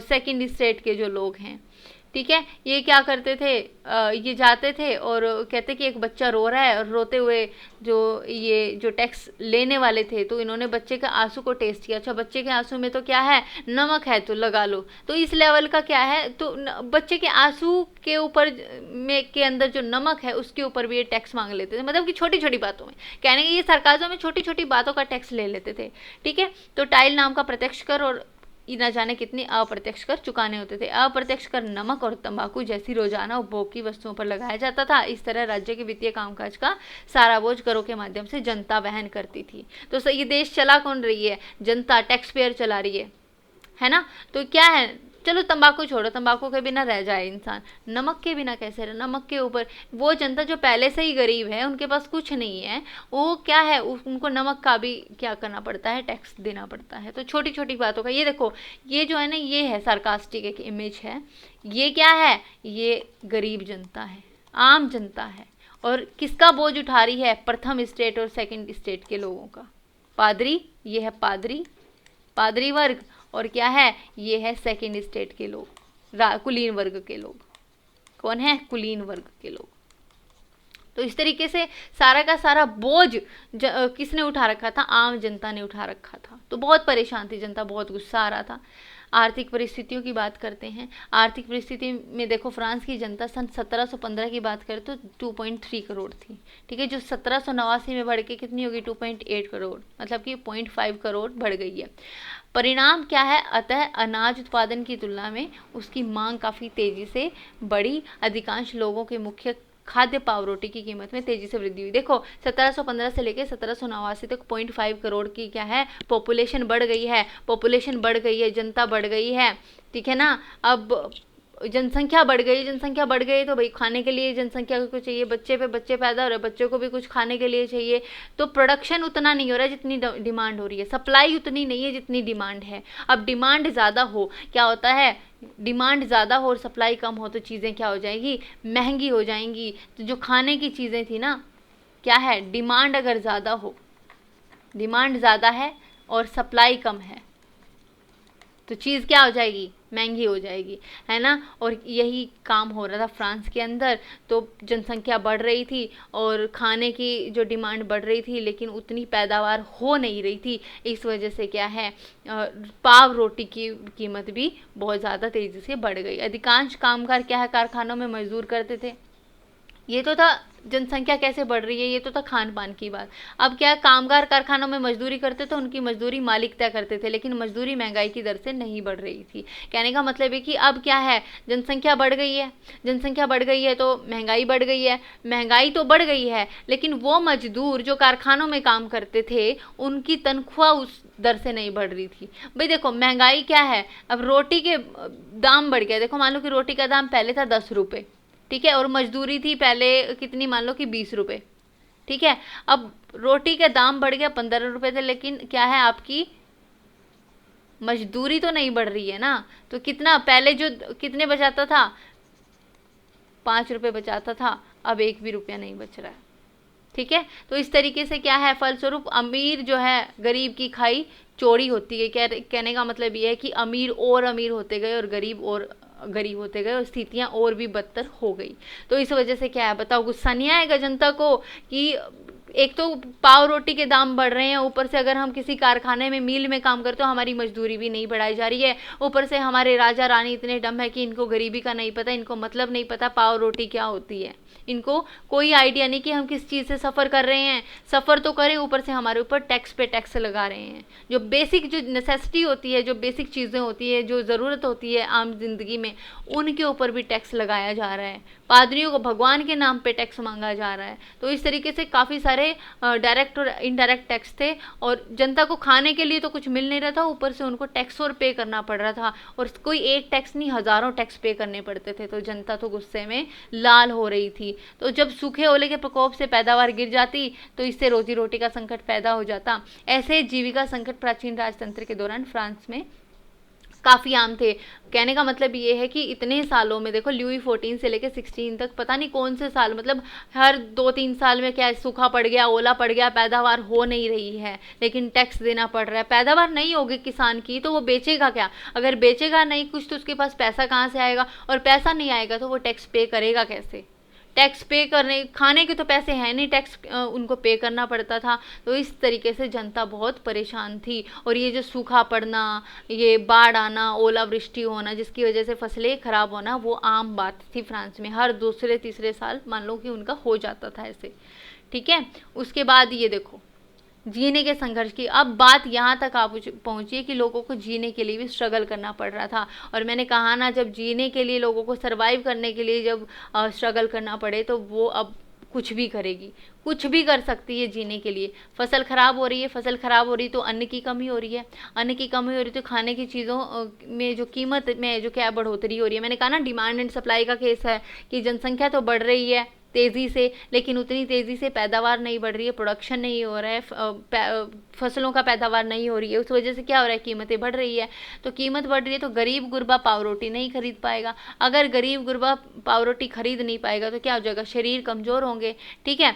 A: सेकंड स्टेट के जो लोग हैं, ठीक है, ये क्या करते थे, ये जाते थे और कहते कि एक बच्चा रो रहा है, और रोते हुए जो टैक्स लेने वाले थे, तो इन्होंने बच्चे के आंसू को टेस्ट किया। अच्छा बच्चे के आंसू में तो क्या है, नमक है, तो लगा लो। तो इस लेवल का क्या है, तो बच्चे के आंसू के ऊपर में के अंदर जो नमक है उसके ऊपर भी ये टैक्स मांग लेते थे। मतलब कि छोटी छोटी बातों में, कहने के ये सरकारों में छोटी छोटी बातों का टैक्स ले लेते थे, ठीक है। तो टाइल नाम का प्रत्यक्ष कर और न जाने कितने अप्रत्यक्ष कर चुकाने होते थे। अप्रत्यक्ष कर नमक और तंबाकू जैसी रोजाना उपभोग की वस्तुओं पर लगाया जाता था। इस तरह राज्य के वित्तीय कामकाज का सारा बोझ करों के माध्यम से जनता वहन करती थी। तो ये देश चला कौन रही है, जनता, टैक्स पेयर चला रही है ना। तो क्या है, चलो तंबाकू छोड़ो, तंबाकू के बिना रह जाए इंसान, नमक के बिना कैसे रहे। नमक के ऊपर वो जनता जो पहले से ही गरीब है, उनके पास कुछ नहीं है, वो क्या है, उनको नमक का भी क्या करना पड़ता है, टैक्स देना पड़ता है। तो छोटी छोटी बातों का ये देखो, ये जो है ना, ये है सार्कास्टिक एक इमेज है। ये क्या है, ये गरीब जनता है, आम जनता है। और किसका बोझ उठा रही है, प्रथम स्टेट और सेकंड स्टेट के लोगों का। पादरी, ये है पादरी वर्ग, और क्या है, ये है सेकंड स्टेट के लोग, कुलीन वर्ग के लोग। कौन है, कुलीन वर्ग के लोग। तो इस तरीके से सारा का सारा बोझ किसने उठा रखा था, आम जनता ने उठा रखा था। तो बहुत परेशान थी जनता, बहुत गुस्सा आ रहा था। आर्थिक परिस्थितियों की बात करते हैं। आर्थिक परिस्थिति में देखो, फ्रांस की जनता सन 1715 की बात करें तो 2.3 करोड़ थी, ठीक है, जो 1789 में बढ़ के कितनी होगी, 2.8 करोड़, मतलब कि 0.5 करोड़ बढ़ गई है। परिणाम क्या है, अतः अनाज उत्पादन की तुलना में उसकी मांग काफ़ी तेज़ी से बढ़ी। अधिकांश लोगों के मुख्य खाद्य पावरोटी की कीमत में तेजी से वृद्धि हुई। देखो 1715 से लेकर 1789 तक 0.5 करोड़ की क्या है, पॉपुलेशन बढ़ गई है, पॉपुलेशन बढ़ गई है, जनता बढ़ गई है, ठीक है ना। अब जनसंख्या बढ़ गई, जनसंख्या बढ़ गई तो भाई खाने के लिए जनसंख्या को चाहिए, बच्चे पे बच्चे पैदा हो रहे हैं, बच्चों को भी कुछ खाने के लिए चाहिए। तो प्रोडक्शन उतना नहीं हो रहा है जितनी डिमांड हो रही है, सप्लाई उतनी नहीं है जितनी डिमांड है। अब डिमांड ज़्यादा हो, क्या होता है, डिमांड ज़्यादा हो और सप्लाई कम हो तो चीज़ें क्या हो जाएंगी, महंगी हो जाएंगी। तो जो खाने की चीज़ें थी ना, क्या है, डिमांड अगर ज़्यादा हो, डिमांड ज़्यादा है और सप्लाई कम है, तो चीज़ क्या हो जाएगी, महंगी हो जाएगी, है ना। और यही काम हो रहा था फ्रांस के अंदर। तो जनसंख्या बढ़ रही थी और खाने की जो डिमांड बढ़ रही थी, लेकिन उतनी पैदावार हो नहीं रही थी। इस वजह से क्या है, पाव रोटी की कीमत भी बहुत ज़्यादा तेज़ी से बढ़ गई। अधिकांश कामगार क्या है, कारखानों में मजदूर करते थे। ये तो था जनसंख्या कैसे बढ़ रही है, ये तो था खान पान की बात। अब क्या, कामगार कारखानों में मजदूरी करते थे, उनकी मजदूरी मालिक तय करते थे, लेकिन मजदूरी महंगाई की दर से नहीं बढ़ रही थी। कहने का मतलब है कि अब क्या है, जनसंख्या बढ़ गई है, जनसंख्या बढ़ गई है तो महंगाई बढ़ गई है, महंगाई तो बढ़ गई है, लेकिन वो मजदूर जो कारखानों में काम करते थे उनकी तनख्वाह उस दर से नहीं बढ़ रही थी। भाई देखो महंगाई क्या है, अब रोटी के दाम बढ़ गया। देखो मान लो कि रोटी का दाम पहले था 10 रुपये, ठीक है, और मजदूरी थी पहले कितनी, मान लो कि 20 रुपये, ठीक है। अब रोटी का दाम बढ़ गया 15 रुपये थे, लेकिन क्या है, आपकी मजदूरी तो नहीं बढ़ रही है ना। तो कितना, पहले जो कितने बचाता था, 5 रुपये बचाता था, अब 1 भी रुपया नहीं बच रहा है, ठीक है। तो इस तरीके से क्या है, फलस्वरूप अमीर जो है गरीब की खाई चौड़ी होती गई। कहने का मतलब ये है कि अमीर और अमीर होते गए और गरीब और गरीब होते गए, और स्थितियां और भी बदतर हो गई। तो इस वजह से क्या है, बताओ, गुस्सा नहीं आएगा जनता को कि एक तो पाव रोटी के दाम बढ़ रहे हैं, ऊपर से अगर हम किसी कारखाने में मिल में काम करते हो हमारी मजदूरी भी नहीं बढ़ाई जा रही है, ऊपर से हमारे राजा रानी इतने डम है कि इनको गरीबी का नहीं पता, इनको मतलब नहीं पता पाव रोटी क्या होती है, इनको कोई आइडिया नहीं कि हम किस चीज़ से सफ़र कर रहे हैं, सफ़र तो करें ऊपर से हमारे ऊपर टैक्स पे टैक्स लगा रहे हैं। जो बेसिक जो नेसेसिटी होती है, जो बेसिक चीज़ें होती है, जो ज़रूरत होती है आम जिंदगी में, उनके ऊपर भी टैक्स लगाया जा रहा है। पादरियों को भगवान के नाम पे टैक्स मांगा जा रहा है। तो इस तरीके से काफ़ी सारे डायरेक्ट और इनडायरेक्ट टैक्स थे, और जनता को खाने के लिए तो कुछ मिल नहीं रहा था, ऊपर से उनको टैक्स और पे करना पड़ रहा था, और कोई एक टैक्स नहीं हज़ारों टैक्स पे करने पड़ते थे। तो जनता तो गुस्से में लाल हो रही थी। तो जब सूखे ओले के प्रकोप से पैदावार गिर जाती तो इससे रोजी रोटी का संकट पैदा हो जाता। ऐसे जीविका संकट प्राचीन राजतंत्र के दौरान फ्रांस में काफ़ी आम थे। कहने का मतलब ये है कि इतने सालों में देखो, लुई 14 से लेकर 16 तक पता नहीं कौन से साल, मतलब हर 2-3 साल में क्या सूखा पड़ गया, ओला पड़ गया, पैदावार हो नहीं रही है, लेकिन टैक्स देना पड़ रहा है। पैदावार नहीं होगी किसान की तो वो बेचेगा क्या? अगर बेचेगा नहीं कुछ तो उसके पास पैसा कहाँ से आएगा, और पैसा नहीं आएगा तो वो टैक्स पे करेगा कैसे? टैक्स पे करने, खाने के तो पैसे हैं नहीं, टैक्स उनको पे करना पड़ता था। तो इस तरीके से जनता बहुत परेशान थी। और ये जो सूखा पड़ना, ये बाढ़ आना, ओलावृष्टि होना, जिसकी वजह से फसलें खराब होना, वो आम बात थी फ्रांस में। हर दूसरे तीसरे साल मान लो कि उनका हो जाता था ऐसे, ठीक है। उसके बाद ये देखो जीने के संघर्ष की, अब बात यहाँ तक आप पहुँची कि लोगों को जीने के लिए भी स्ट्रगल करना पड़ रहा था। और मैंने कहा ना, जब जीने के लिए, लोगों को सरवाइव करने के लिए जब स्ट्रगल करना पड़े तो वो अब कुछ भी करेगी, कुछ भी कर सकती है जीने के लिए। फसल खराब हो रही है, फसल खराब हो रही तो अन्न की कमी हो रही है, अन्न की कमी हो रही तो खाने की चीज़ों में जो कीमत में जो क्या बढ़ोतरी हो रही है। मैंने कहा ना, डिमांड एंड सप्लाई का केस है कि जनसंख्या तो बढ़ रही है तेज़ी से, लेकिन उतनी तेज़ी से पैदावार नहीं बढ़ रही है, प्रोडक्शन नहीं हो रहा है, फसलों का पैदावार नहीं हो रही है। उस वजह से क्या हो रहा है, कीमतें बढ़ रही है। तो कीमत बढ़ रही है तो गरीब गुरबा पाव रोटी नहीं खरीद पाएगा। अगर गरीब गुरबा पाव रोटी खरीद नहीं पाएगा तो क्या हो जाएगा, शरीर कमज़ोर होंगे, ठीक है,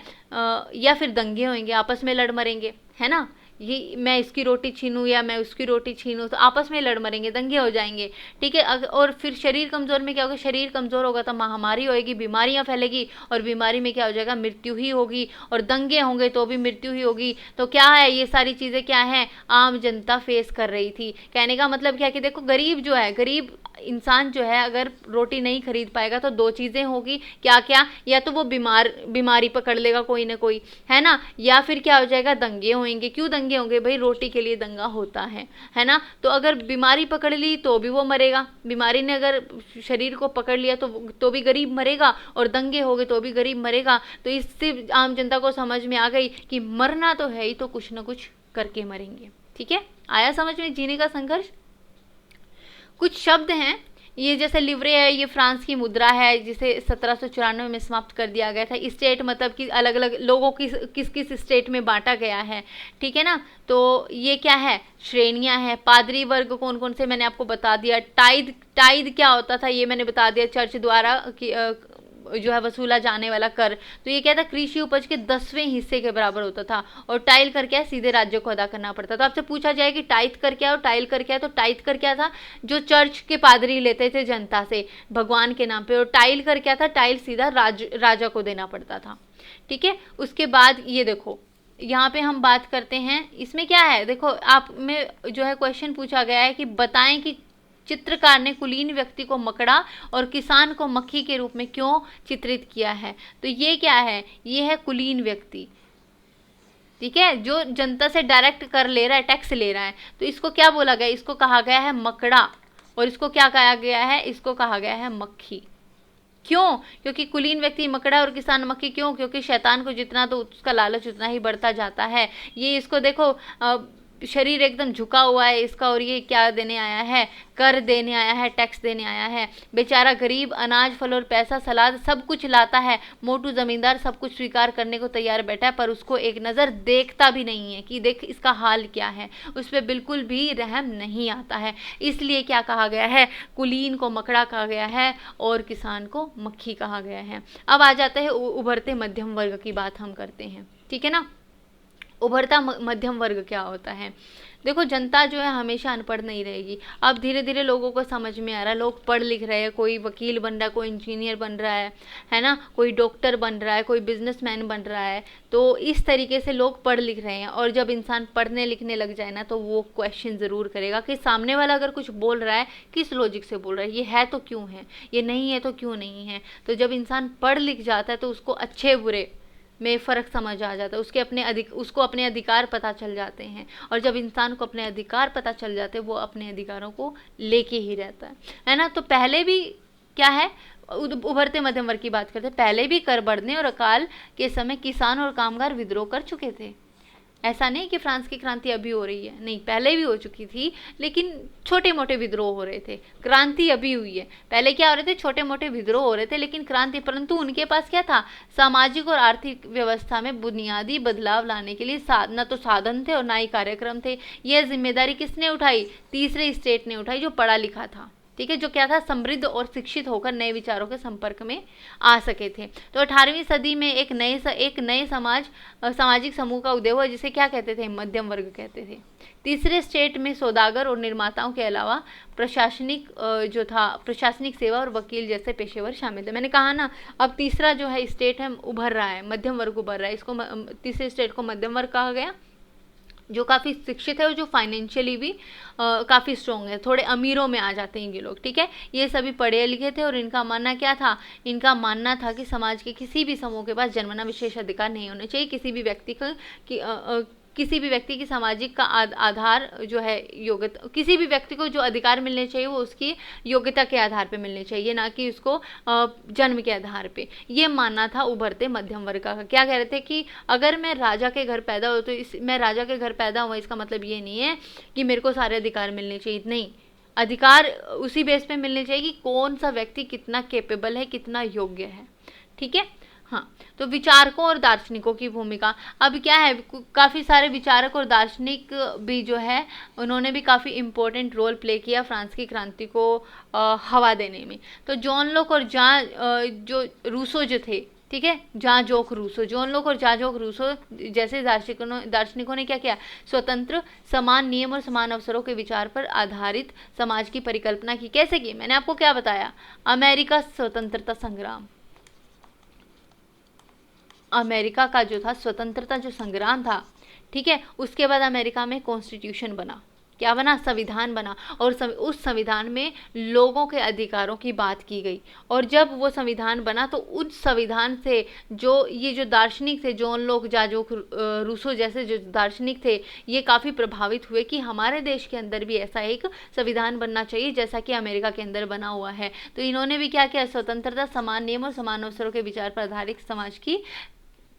A: या फिर दंगे होंगे, आपस में लड़ मरेंगे, है ना। ये मैं इसकी रोटी छीनूँ या मैं उसकी रोटी छीनूँ तो आपस में लड़ मरेंगे, दंगे हो जाएंगे, ठीक है। और फिर शरीर कमज़ोर में क्या होगा, शरीर कमज़ोर होगा तो महामारी होएगी, बीमारियां फैलेगी, और बीमारी में क्या हो जाएगा, मृत्यु ही होगी, और दंगे होंगे तो भी मृत्यु ही होगी। तो क्या है, ये सारी चीज़ें क्या हैं, आम जनता फेस कर रही थी। कहने का मतलब क्या है कि देखो, गरीब जो है, गरीब इंसान जो है अगर रोटी नहीं खरीद पाएगा तो दो चीज़ें होगी, क्या क्या, या तो वो बीमारी पकड़ लेगा कोई ना कोई, है ना, या फिर क्या हो जाएगा, दंगे होंगे। क्यों दंगे होंगे भाई, रोटी के लिए दंगा होता है ना। तो अगर बीमारी पकड़ ली तो भी वो मरेगा, बीमारी ने अगर शरीर को पकड़ लिया तो भी गरीब मरेगा, और दंगे हो गए तो भी गरीब मरेगा। तो इससे आम जनता को समझ में आ गई कि मरना तो है ही, तो कुछ ना कुछ करके मरेंगे, ठीक है। आया समझ में जीने का संघर्ष। कुछ शब्द हैं ये, जैसे लिवरे है, ये फ्रांस की मुद्रा है जिसे 1794 में समाप्त कर दिया गया था। स्टेट मतलब कि अलग अलग लोगों की किस किस स्टेट में बांटा गया है, ठीक है ना। तो ये क्या है, श्रेणियां हैं। पादरी वर्ग कौन कौन से मैंने आपको बता दिया। टाइद क्या होता था ये मैंने बता दिया, चर्च द्वारा जो है वसूला जाने वाला कर। तो ये क्या था, कृषि उपज के 10वें हिस्से के बराबर होता था। और टाइल कर क्या है, सीधे राज्य को अदा करना पड़ता था। तो आपसे पूछा जाए कि टाइथ कर क्या और टाइल कर क्या है, तो टाइथ कर क्या था, जो चर्च के पादरी लेते थे जनता से भगवान के नाम पे, और टाइल कर क्या था, टाइल सीधा राजा को देना पड़ता था, ठीक है। उसके बाद ये देखो, यहाँ पे हम बात करते हैं, इसमें क्या है देखो, आप में जो है क्वेश्चन पूछा गया है कि बताएं कि चित्रकार ने कुलीन व्यक्ति को मकड़ा और किसान को मक्खी के रूप में क्यों चित्रित किया है। तो ये क्या है, ये है कुलीन व्यक्ति, ठीक है, जो जनता से डायरेक्ट कर ले रहा है, टैक्स ले रहा है। तो इसको क्या बोला गया, इसको कहा गया है मकड़ा, और इसको क्या कहा गया है, इसको कहा गया है मक्खी। क्यों, क्योंकि कुलीन व्यक्ति मकड़ा और किसान मक्खी। क्यों, क्योंकि शैतान को जितना तो उसका लालच उतना ही बढ़ता जाता है। ये इसको देखो, शरीर एकदम झुका हुआ है इसका, और ये क्या देने आया है, कर देने आया है, टैक्स देने आया है। बेचारा गरीब अनाज फल और पैसा सलाद सब कुछ लाता है, मोटू जमींदार सब कुछ स्वीकार करने को तैयार बैठा है, पर उसको एक नज़र देखता भी नहीं है कि देख इसका हाल क्या है, उस पर बिल्कुल भी रहम नहीं आता है। इसलिए क्या कहा गया है, कुलीन को मकड़ा कहा गया है और किसान को मक्खी कहा गया है। अब आ जाता है उभरते मध्यम वर्ग की बात हम करते हैं, ठीक है ना। उभरता मध्यम वर्ग क्या होता है? देखो, जनता जो है हमेशा अनपढ़ नहीं रहेगी। अब धीरे धीरे लोगों को समझ में आ रहा है, लोग पढ़ लिख रहे हैं, कोई वकील बन रहा है, कोई इंजीनियर बन रहा है ना, कोई डॉक्टर बन रहा है, कोई बिजनेसमैन बन रहा है। तो इस तरीके से लोग पढ़ लिख रहे हैं, और जब इंसान पढ़ने लिखने लग जाए ना, तो वो क्वेश्चन ज़रूर करेगा कि सामने वाला अगर कुछ बोल रहा है, किस लॉजिक से बोल रहा है, ये है तो क्यों है, ये नहीं है तो क्यों नहीं है। तो जब इंसान पढ़ लिख जाता है तो उसको अच्छे बुरे में फ़र्क समझ आ जाता है, उसको अपने अधिकार पता चल जाते हैं। और जब इंसान को अपने अधिकार पता चल जाते हैं, वो अपने अधिकारों को लेके ही रहता है ना। तो पहले भी क्या है, उभरते मध्यम वर्ग की बात करते हैं, पहले भी कर बढ़ने और अकाल के समय किसान और कामगार विद्रोह कर चुके थे। ऐसा नहीं कि फ्रांस की क्रांति अभी हो रही है, नहीं, पहले भी हो चुकी थी, लेकिन छोटे मोटे विद्रोह हो रहे थे। क्रांति अभी हुई है, पहले क्या हो रहे थे, छोटे मोटे विद्रोह हो रहे थे, लेकिन क्रांति, परंतु उनके पास क्या था, सामाजिक और आर्थिक व्यवस्था में बुनियादी बदलाव लाने के लिए न तो साधन थे और ना ही कार्यक्रम थे। यह जिम्मेदारी किसने उठाई? तीसरे स्टेट ने उठाई, जो पढ़ा लिखा था, ठीक है, जो क्या था, समृद्ध और शिक्षित होकर नए विचारों के संपर्क में आ सके थे। तो 18वीं सदी में एक नए सामाजिक समूह का उदय हुआ, जिसे क्या कहते थे, मध्यम वर्ग कहते थे। तीसरे स्टेट में सौदागर और निर्माताओं के अलावा प्रशासनिक सेवा और वकील जैसे पेशेवर शामिल थे। मैंने कहा ना, अब तीसरा जो है स्टेट है उभर रहा है, मध्यम वर्ग उभर रहा है, इसको तीसरे स्टेट को मध्यम वर्ग कहा गया, जो काफ़ी शिक्षित है और जो फाइनेंशियली भी काफ़ी स्ट्रॉन्ग है, थोड़े अमीरों में आ जाते हैं ये लोग, ठीक है। ये सभी पढ़े लिखे थे और इनका मानना क्या था, इनका मानना था कि समाज के किसी भी समूह के पास जन्मना विशेष अधिकार नहीं होने चाहिए। किसी भी व्यक्ति की सामाजिक का आधार जो है योग्यता, किसी भी व्यक्ति को जो अधिकार मिलने चाहिए वो उसकी योग्यता के आधार पे मिलने चाहिए, ना कि उसको जन्म के आधार पे। ये मानना था उभरते मध्यम वर्ग का। क्या कह रहे थे कि अगर मैं राजा के घर पैदा हो, तो मैं राजा के घर पैदा हुआ, इसका मतलब ये नहीं है कि मेरे को सारे अधिकार मिलने चाहिए, नहीं, अधिकार उसी बेस पे मिलने चाहिए कि कौन सा व्यक्ति कितना कैपेबल है, कितना योग्य है, ठीक है। हाँ, तो विचारकों और दार्शनिकों की भूमिका, अब क्या है, काफ़ी सारे विचारक और दार्शनिक भी जो है, उन्होंने भी काफ़ी इम्पोर्टेंट रोल प्ले किया फ्रांस की क्रांति को हवा देने में। तो जॉन लोक और जो रूसो जो थे, ठीक है, जॉन लोक और जॉन रूसो जैसे दार्शनिकों ने क्या किया, स्वतंत्र, समान नियम और समान अवसरों के विचार पर आधारित समाज की परिकल्पना की। कैसे की? मैंने आपको क्या बताया, अमेरिका स्वतंत्रता संग्राम, अमेरिका का जो था स्वतंत्रता जो संग्राम था, ठीक है, उसके बाद अमेरिका में कॉन्स्टिट्यूशन बना, क्या बना, संविधान बना, और उस संविधान में लोगों के अधिकारों की बात की गई। और जब वो संविधान बना तो उस संविधान से जो दार्शनिक थे, जॉन लोक, रूसो जैसे जो दार्शनिक थे, ये काफ़ी प्रभावित हुए कि हमारे देश के अंदर भी ऐसा एक संविधान बनना चाहिए जैसा कि अमेरिका के अंदर बना हुआ है। तो इन्होंने भी क्या किया, स्वतंत्रता, समान नियम और समान अवसरों के विचार पर आधारित समाज की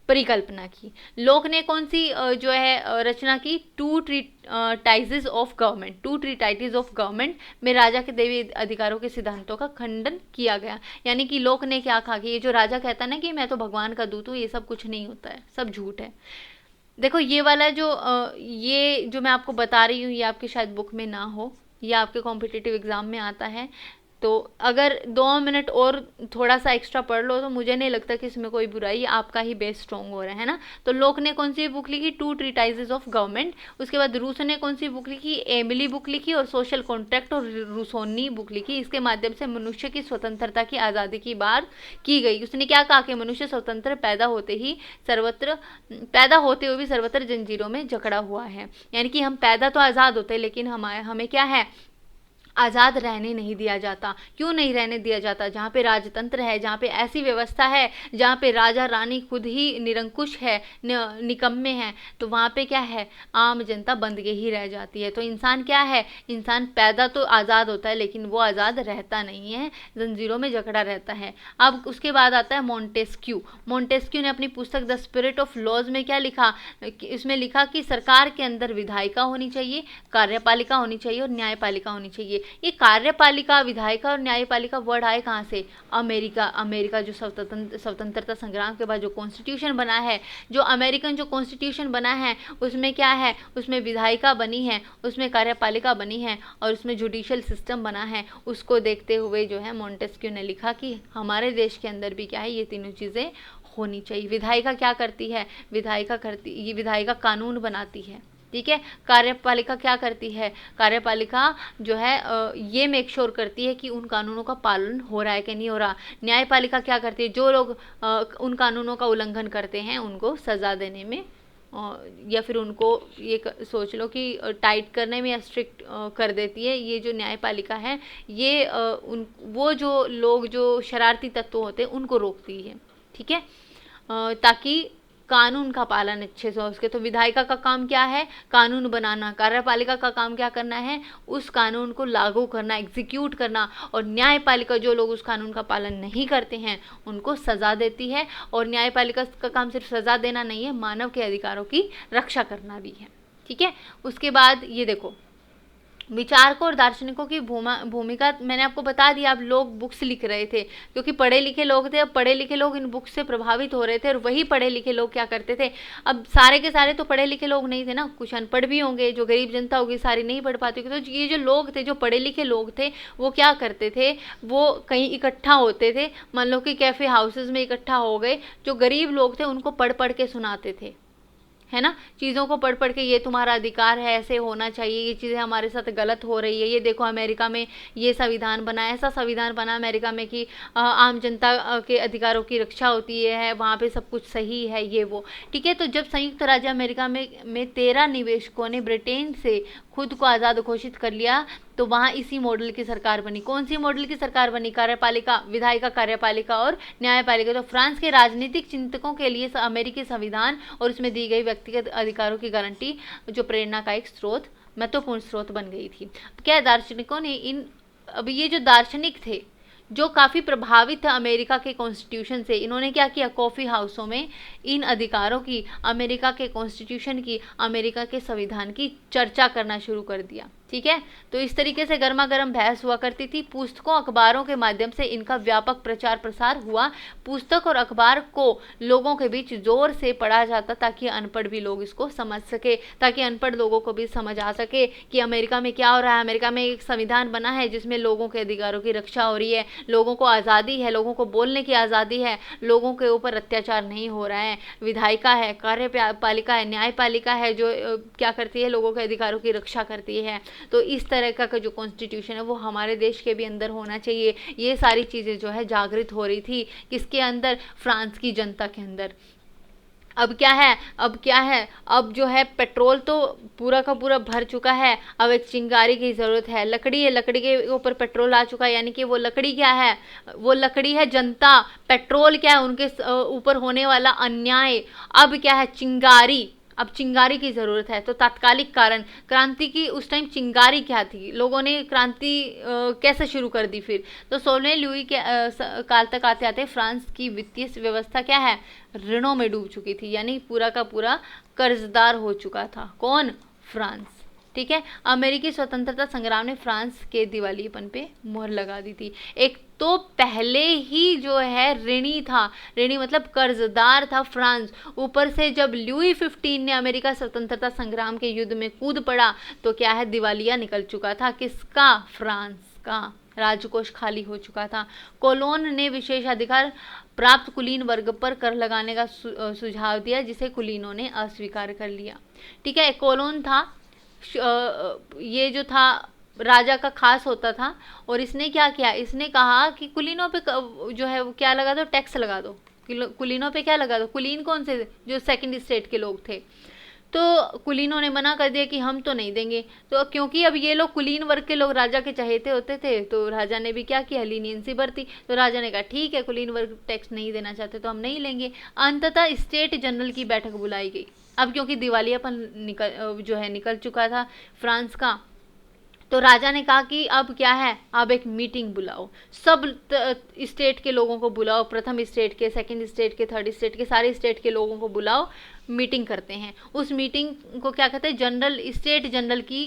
A: परिकल्पना की। लोक ने कौन सी जो है रचना की, टू ट्रीटाइजेस ऑफ गवर्नमेंट में राजा के दैवी अधिकारों के सिद्धांतों का खंडन किया गया। यानी कि लोक ने क्या कहा कि ये जो राजा कहता है ना कि मैं तो भगवान का दूत हूँ, ये सब कुछ नहीं होता है, सब झूठ है। देखो, ये वाला ये जो मैं आपको बता रही हूँ, ये आपके शायद बुक में ना हो, या आपके कॉम्पिटिटिव एग्जाम में आता है, तो अगर 2 मिनट और थोड़ा सा एक्स्ट्रा पढ़ लो तो मुझे नहीं लगता कि इसमें कोई बुराई, आपका ही बेस स्ट्रॉन्ग हो रहा है ना। तो लोक ने कौन सी बुक लिखी, टू ट्रीटाइजेस ऑफ गवर्नमेंट। उसके बाद रूसो ने कौन सी बुक लिखी, एमिली बुक लिखी, और सोशल कॉन्ट्रैक्ट और रूसोनी बुक लिखी। इसके माध्यम से मनुष्य की स्वतंत्रता की आज़ादी की बात की गई। उसने क्या कहा कि मनुष्य स्वतंत्र पैदा होते हुए भी सर्वत्र जंजीरों में जकड़ा हुआ है। यानी कि हम पैदा तो आज़ाद होते हैं, लेकिन हमें क्या है, आज़ाद रहने नहीं दिया जाता। क्यों नहीं रहने दिया जाता? जहाँ पे राजतंत्र है, जहाँ पे ऐसी व्यवस्था है जहाँ पे राजा रानी खुद ही निरंकुश है, निकम्मे हैं, तो वहाँ पे क्या है, आम जनता बंदगे ही रह जाती है। तो इंसान क्या है, इंसान पैदा तो आज़ाद होता है, लेकिन वो आज़ाद रहता नहीं है, जंजीरों में जकड़ा रहता है। अब उसके बाद आता है मोंटेस्क्यू ने अपनी पुस्तक द स्पिरिट ऑफ लॉज में क्या लिखा, इसमें लिखा कि सरकार के अंदर विधायिका होनी चाहिए, कार्यपालिका होनी चाहिए और न्यायपालिका होनी चाहिए। ये कार्यपालिका, विधायिका और न्यायपालिका वर्ड आए कहाँ से, अमेरिका जो स्वतंत्रता संग्राम के बाद जो कॉन्स्टिट्यूशन बना है, जो अमेरिकन जो कॉन्स्टिट्यूशन बना है, उसमें क्या है, उसमें विधायिका बनी है, उसमें कार्यपालिका बनी है और उसमें जुडिशियल सिस्टम बना है। उसको देखते हुए जो है मोंटेस्क्यू ने लिखा कि हमारे देश के अंदर भी क्या है, ये तीनों चीज़ें होनी चाहिए। विधायिका क्या करती है? विधायिका कानून बनाती है, ठीक है। कार्यपालिका क्या करती है? कार्यपालिका जो है ये मेक श्योर करती है कि उन कानूनों का पालन हो रहा है कि नहीं हो रहा। न्यायपालिका क्या करती है? जो लोग उन कानूनों का उल्लंघन करते हैं उनको सज़ा देने में या फिर उनको ये सोच लो कि टाइट करने में या स्ट्रिक्ट कर देती है। ये जो न्यायपालिका है ये वो जो लोग जो शरारती तत्व होते हैं उनको रोकती है, ठीक है, ताकि कानून का पालन अच्छे से हो उसके। तो विधायिका का काम क्या है? कानून बनाना। कार्यपालिका का काम क्या करना है? उस कानून को लागू करना, एग्जीक्यूट करना। और न्यायपालिका जो लोग उस कानून का पालन नहीं करते हैं उनको सज़ा देती है। और न्यायपालिका का काम सिर्फ सज़ा देना नहीं है, मानव के अधिकारों की रक्षा करना भी है, ठीक है। उसके बाद ये देखो, विचारकों और दार्शनिकों की भूमिका मैंने आपको बता दिया। अब लोग बुक्स लिख रहे थे क्योंकि पढ़े लिखे लोग थे, अब पढ़े लिखे लोग इन बुक्स से प्रभावित हो रहे थे। और वही पढ़े लिखे लोग क्या करते थे? अब सारे के सारे तो पढ़े लिखे लोग नहीं थे ना, कुछ अनपढ़ भी होंगे, जो गरीब जनता होगी सारी नहीं पढ़ पाती होगी। तो ये जो लोग थे, जो पढ़े लिखे लोग थे, वो क्या करते थे? वो कहीं इकट्ठा होते थे, मान लो कि कैफ़े हाउसेज में इकट्ठा हो गए। जो गरीब लोग थे उनको पढ़ पढ़ के सुनाते थे, है ना, चीज़ों को पढ़ पढ़ के, ये तुम्हारा अधिकार है, ऐसे होना चाहिए, ये चीज़ें हमारे साथ गलत हो रही है, ये देखो अमेरिका में ये संविधान बना, ऐसा संविधान बना अमेरिका में कि आम जनता के अधिकारों की रक्षा होती है, वहाँ पे सब कुछ सही है, ये वो, ठीक है। तो जब संयुक्त राज्य अमेरिका में 13 निवेशकों ने ब्रिटेन से खुद को आज़ाद घोषित कर लिया, तो वहाँ इसी मॉडल की सरकार बनी। कौन सी मॉडल की सरकार बनी? कार्यपालिका, विधायिका, कार्यपालिका और न्यायपालिका। तो फ्रांस के राजनीतिक चिंतकों के लिए अमेरिकी संविधान और उसमें दी गई व्यक्तिगत अधिकारों की गारंटी जो प्रेरणा का एक स्रोत, महत्वपूर्ण स्रोत बन गई थी। क्या दार्शनिकों ने अब ये जो दार्शनिक थे जो काफ़ी प्रभावित थे अमेरिका के कॉन्स्टिट्यूशन से, इन्होंने क्या किया? कॉफ़ी हाउसों में इन अधिकारों की, अमेरिका के कॉन्स्टिट्यूशन की, अमेरिका के संविधान की चर्चा करना शुरू कर दिया, ठीक है। तो इस तरीके से गर्मा गर्म बहस हुआ करती थी। पुस्तकों, अखबारों के माध्यम से इनका व्यापक प्रचार प्रसार हुआ। पुस्तक और अखबार को लोगों के बीच जोर से पढ़ा जाता ताकि अनपढ़ भी लोग इसको समझ सके, ताकि अनपढ़ लोगों को भी समझ आ सके कि अमेरिका में क्या हो रहा है। अमेरिका में एक संविधान बना है जिसमें लोगों के अधिकारों की रक्षा हो रही है, लोगों को आज़ादी है, लोगों को बोलने की आज़ादी है, लोगों के ऊपर अत्याचार नहीं हो रहा है। विधायिका है, कार्यपालिका है, न्यायपालिका है जो क्या करती है? लोगों के अधिकारों की रक्षा करती है। तो इस तरह का जो कॉन्स्टिट्यूशन है वो हमारे देश के भी अंदर होना चाहिए। ये सारी चीज़ें जो है जागृत हो रही थी किसके अंदर? फ्रांस की जनता के अंदर। अब क्या है? अब जो है पेट्रोल तो पूरा का पूरा भर चुका है, अब एक चिंगारी की ज़रूरत है। लकड़ी है, लकड़ी के ऊपर पेट्रोल आ चुका है, यानी कि वो लकड़ी क्या है? वो लकड़ी है जनता, पेट्रोल क्या है? उनके ऊपर होने वाला अन्याय। अब क्या है? चिंगारी। अब चिंगारी की ज़रूरत है। तो तात्कालिक कारण, क्रांति की उस टाइम चिंगारी क्या थी? लोगों ने क्रांति कैसे शुरू कर दी फिर? तो 16वें लुई के काल तक आते आते फ्रांस की वित्तीय व्यवस्था क्या है? ऋणों में डूब चुकी थी, यानी पूरा का पूरा कर्जदार हो चुका था। कौन? फ्रांस, ठीक है। अमेरिकी स्वतंत्रता संग्राम ने फ्रांस के दिवालियेपन पे मुहर लगा दी थी। एक तो पहले ही जो है ऋणी था, ऋणी मतलब कर्जदार था फ्रांस, ऊपर से जब लुई 15 ने अमेरिका स्वतंत्रता संग्राम के युद्ध में कूद पड़ा तो क्या है? दिवालिया निकल चुका था। किसका? फ्रांस का। राजकोष खाली हो चुका था। कोलोन ने विशेषाधिकार प्राप्त कुलीन वर्ग पर कर लगाने का सुझाव दिया, जिसे कुलीनों ने अस्वीकार कर लिया, ठीक है। कोलोन था, ये जो था राजा का खास होता था, और इसने क्या किया? इसने कहा कि कुलीनों पे जो है वो क्या लगा दो? टैक्स लगा दो। कुलीनों पे क्या लगा दो? कुलीन कौन से? जो सेकंड स्टेट के लोग थे। तो कुलीनों ने मना कर दिया कि हम तो नहीं देंगे। तो क्योंकि अब ये लोग कुलीन वर्ग के लोग राजा के चहेते होते थे, तो राजा ने भी क्या किया? लीनियंसी बरती। तो राजा ने कहा ठीक है, कुलीन वर्ग टैक्स नहीं देना चाहते तो हम नहीं लेंगे। अंततः स्टेट जनरल की बैठक बुलाई गई। अब क्योंकि दिवालियापन निकल चुका था फ्रांस का, तो राजा ने कहा कि अब क्या है? अब एक मीटिंग बुलाओ, सब स्टेट के लोगों को बुलाओ, प्रथम स्टेट के, सेकंड स्टेट के, थर्ड स्टेट के, सारे स्टेट के लोगों को बुलाओ, मीटिंग करते हैं। उस मीटिंग को क्या कहते हैं? स्टेट जनरल की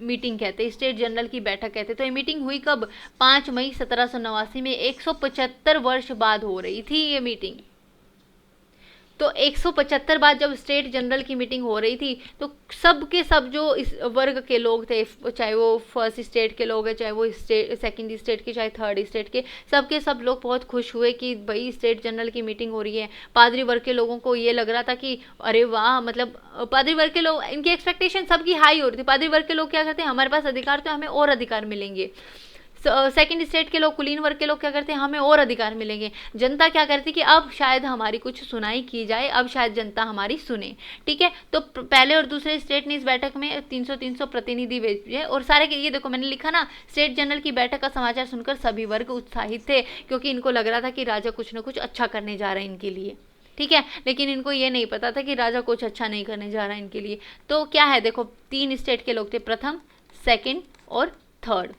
A: मीटिंग कहते हैं, स्टेट जनरल की बैठक कहते हैं। तो ये मीटिंग हुई कब? 5 मई 1789 में, 175 वर्ष बाद हो रही थी ये मीटिंग। तो 175 बार जब स्टेट जनरल की मीटिंग हो रही थी तो सब के सब जो इस वर्ग के लोग थे, चाहे वो फर्स्ट स्टेट के लोग हैं, चाहे वो सेकंड स्टेट के, चाहे थर्ड स्टेट के सब लोग बहुत खुश हुए कि भाई स्टेट जनरल की मीटिंग हो रही है। पादरी वर्ग के लोगों को ये लग रहा था कि अरे वाह, मतलब पादरी वर्ग के लोग, इनकी एक्सपेक्टेशन सबकी हाई हो रही थी। पादरी वर्ग के लोग क्या करते हैं, हमारे पास अधिकार तो हमें और अधिकार मिलेंगे। सेकंड स्टेट के लोग, कुलीन वर्ग के लोग क्या करते हैं, हमें और अधिकार मिलेंगे। जनता क्या करती कि अब शायद हमारी कुछ सुनाई की जाए, अब शायद जनता हमारी सुने। ठीक है, तो पहले और दूसरे स्टेट ने इस बैठक में 300 प्रतिनिधि भेजे और सारे के, ये देखो मैंने लिखा ना, स्टेट जनरल की बैठक का समाचार सुनकर सभी वर्ग उत्साहित थे, क्योंकि इनको लग रहा था कि राजा कुछ ना कुछ अच्छा करने जा रहे हैं इनके लिए। ठीक है, लेकिन इनको ये नहीं पता था कि राजा कुछ अच्छा नहीं करने जा रहा है इनके लिए। तो क्या है, देखो 3 स्टेट के लोग थे, प्रथम, सेकंड और थर्ड।